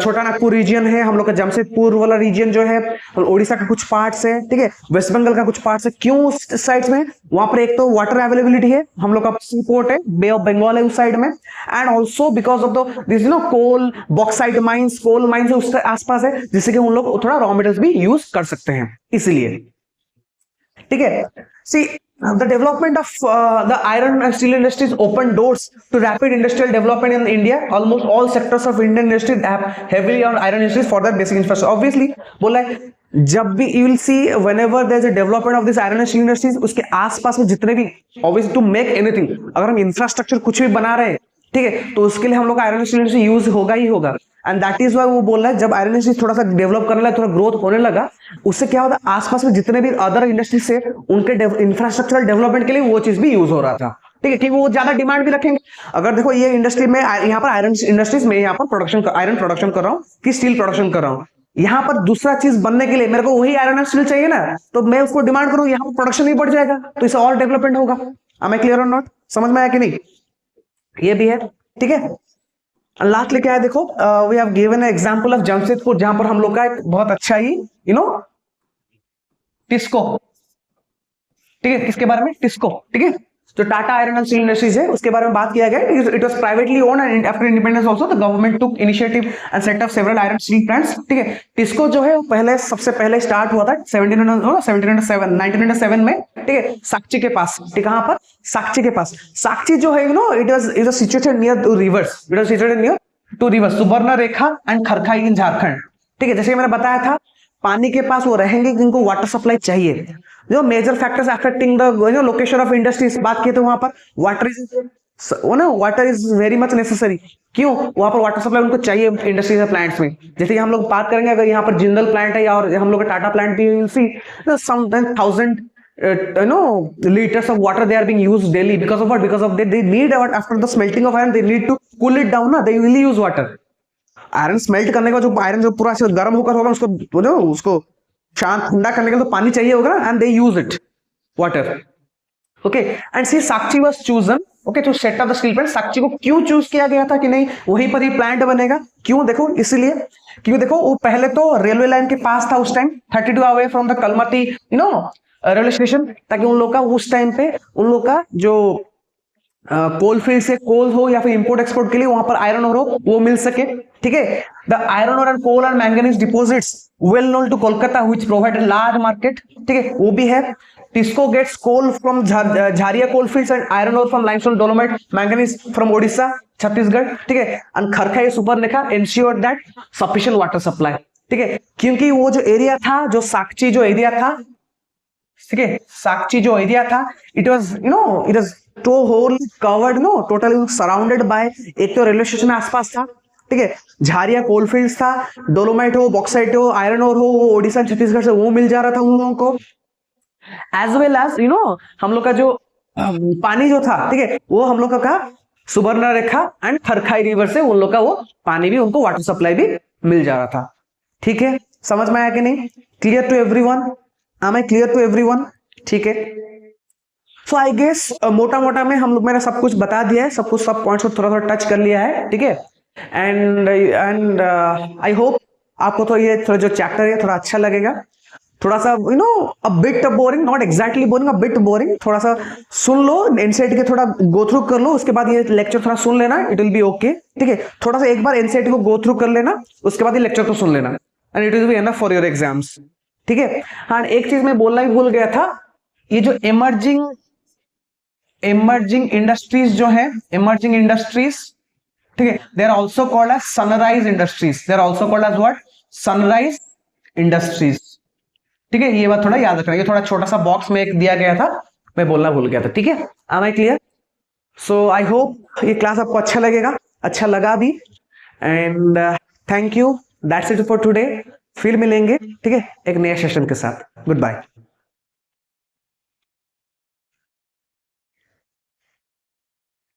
छोटा नागपुर रीजन है, हम लोग का जमशेदपुर वाला रीजन जो है, ओडिशा का कुछ पार्ट्स है, ठीक है, वेस्ट बंगाल का कुछ पार्ट्स है, क्यों उस साइड में, वहां पर एक तो वाटर अवेलेबिलिटी है, हम लोग का सी पोर्ट है, बे ऑफ बंगाल है उस साइड में, and also because of the this you know coal bauxite mines, coal mines उसके आसपास है, जिससे कि उन लोग थोड़ा रॉ मटेरियल्स भी यूज कर सकते हैं, इसलिए, ठीक है। सी the development of the iron and steel industries opened doors to rapid industrial development in India. Almost all sectors of Indian industry have heavily on iron industries for their basic infrastructure. Obviously, बोला है जब भी you will see whenever there is a development of this iron and steel industries, उसके आसपास में जितने भी obviously to make anything, अगर हम इंफ्रास्ट्रक्चर कुछ भी बना रहे हैं, ठीक है, तो उसके लिए हम लोग आयरन स्टील इंडस्ट्री यूज होगा ही होगा, एंड दैट इज व्हाई वो बोल रहा है जब आयरन इंडस्ट्री थोड़ा सा डेवलप करने लगा, थोड़ा ग्रोथ होने लगा, उससे क्या होता है आसपास में जितने भी अदर इंडस्ट्रीज से उनके इंफ्रास्ट्रक्चरल डेवलपमेंट के लिए वो चीज भी यूज हो रहा था, ठीक है, कि वो ज्यादा डिमांड भी रखेंगे। अगर देखो ये इंडस्ट्री में यहाँ पर आयरन इंडस्ट्रीज में यहाँ पर प्रोडक्शन आयरन प्रोडक्शन कर रहा हूँ कि स्टील प्रोडक्शन कर रहा हूँ, यहाँ पर दूसरा चीज बनने के लिए मेरे को वही आयरन एंड स्टील चाहिए ना, तो मैं उसको डिमांड करूँ, यहाँ पर प्रोडक्शन ही बढ़ जाएगा, तो इससे और डेवलपमेंट होगा। am I clear or not? समझ में आया कि नहीं? ये भी है, ठीक है। लास्ट लेके आया, देखो we have given example of Jamshedpur, जहां पर हम लोग का एक बहुत अच्छा ही यू नो टिस्को, ठीक है, किसके बारे में, टिस्को, ठीक है, जो Tata iron and steel industries है उसके बारे में बात किया गया। It was privately owned and after independence also the government took initiative and set up several iron steel plants, ठीक है। टिस्को जो है पहले सबसे पहले स्टार्ट हुआ था 1907 में, ठीक है, साक्ची के पास, ठीक, कहां पर, साक्ची के पास। साक्ची जो है you know it was situated near to rivers, it was situated near to rivers Subarnarekha and Kharkai in Jharkhand, ठीक है। जैसे मैंने बताया था पानी के पास वो रहेंगे, जिनको वाटर सप्लाई चाहिए, जो major factors affecting the location of industries बात किए थे, वहां पर water is very much necessary, क्यों, वहां पर वाटर सप्लाई उनको चाहिए इंडस्ट्रीज प्लांट्स में। जैसे कि हम लोग बात करेंगे अगर यहाँ पर जिंदल प्लांट है और हम लोग का टाटा प्लांट भी, will see some 10,000 liters of water they are being used daily, because of what, because of they need after the smelting of iron they need to cool it down ना, they will use water। Iron smelt करने का जो iron जो पूरा गर्म होकर होगा उसको शांत ठंडा करने के लिए तो पानी चाहिए होगा, and they use it water, okay. And see Sakchi was chosen, okay, to set up the steel plant. Sakchi को क्यों चूज किया गया था कि नहीं वहीं पर ही प्लांट बनेगा, क्यों, देखो इसलिए क्यों, देखो वो पहले तो रेलवे लाइन के पास था उस time, 32 away from the Kalimati you know railway station, ताकि उन लोग का उस टाइम पे उन लोग का जो कोल फील्ड से कोल हो या फिर इंपोर्ट एक्सपोर्ट के लिए वहां पर आयरन और हो वो मिल सके, ठीक है। The iron ore coal and manganese deposits well known to Kolkata which provide a large market, ठीक है, वो भी है। TISCO gets coal from Jharia coal fields and iron ore from limestone dolomite manganese from Odisha Chhattisgarh, ठीक है, and Kharkai Subarnarekha ensure that sufficient water supply, ठीक है, क्योंकि वो जो एरिया था, जो साक्ची जो एरिया था, ठीक है, साक्ची जो एरिया था, it was you know it was तो whole covered no totally surrounded by, एक तो रेलवे स्टेशन आसपास था, ठीक है, झारिया कोलफील्ड्स था, डोलोमाइट हो, बॉक्साइट हो, आयरन और हो, वो ओडिशा छत्तीसगढ़ से वो मिल जा रहा था उन लोगों को, as well as you know हम लोग का जो पानी जो था, ठीक है, वो हम लोग का सुबर्णरेखा एंड खरखाई रिवर से उन लोग का वो पानी भी उनको वाटर सप्लाई भी मिल जा रहा था, ठीक है। समझ में आया कि नहीं? Clear to everyone? Am I clear to everyone? ठीक है। सो आई गेस मोटा मोटा में हम लोग मैंने सब कुछ बता दिया है, सब कुछ सब पॉइंट्स को थोड़ा थोड़ा टच कर लिया है, ठीक है। एंड आई होप आपको तो ये थोड़ा जो चैप्टर है थोड़ा अच्छा लगेगा, थोड़ा सा you know a bit boring, not exactly boring, a bit boring, थोड़ा सा सुन लो, एनसीईआरटी के थोड़ा गो थ्रू कर लो, उसके बाद ये लेक्चर थोड़ा सुन लेना, इट विल बी ओके, ठीक है। थोड़ा सा एक बार एनसीईआरटी को गो थ्रू कर लेना, उसके बाद ये लेक्चर को सुन लेना, and it will be enough for your exams, ठीक है। हाँ, एक चीज मैं बोलना ही भूल गया था, ये जो इमर्जिंग इमर्जिंग इंडस्ट्रीज जो है, इमर्जिंग इंडस्ट्रीज, ठीक है, they are also called as sunrise industries, they are also called as what, sunrise industries, ठीक है, ये बात थोड़ा याद रखना, ये थोड़ा छोटा सा बॉक्स में एक दिया गया था, मैं बोलना भूल गया था, ठीक है, am I clear? So I hope ये क्लास आपको अच्छा लगेगा, अच्छा लगा भी, and thank you, that's it for today, फिर मिलेंगे, ठीक है, एक नए सेशन के साथ, गुड बाय।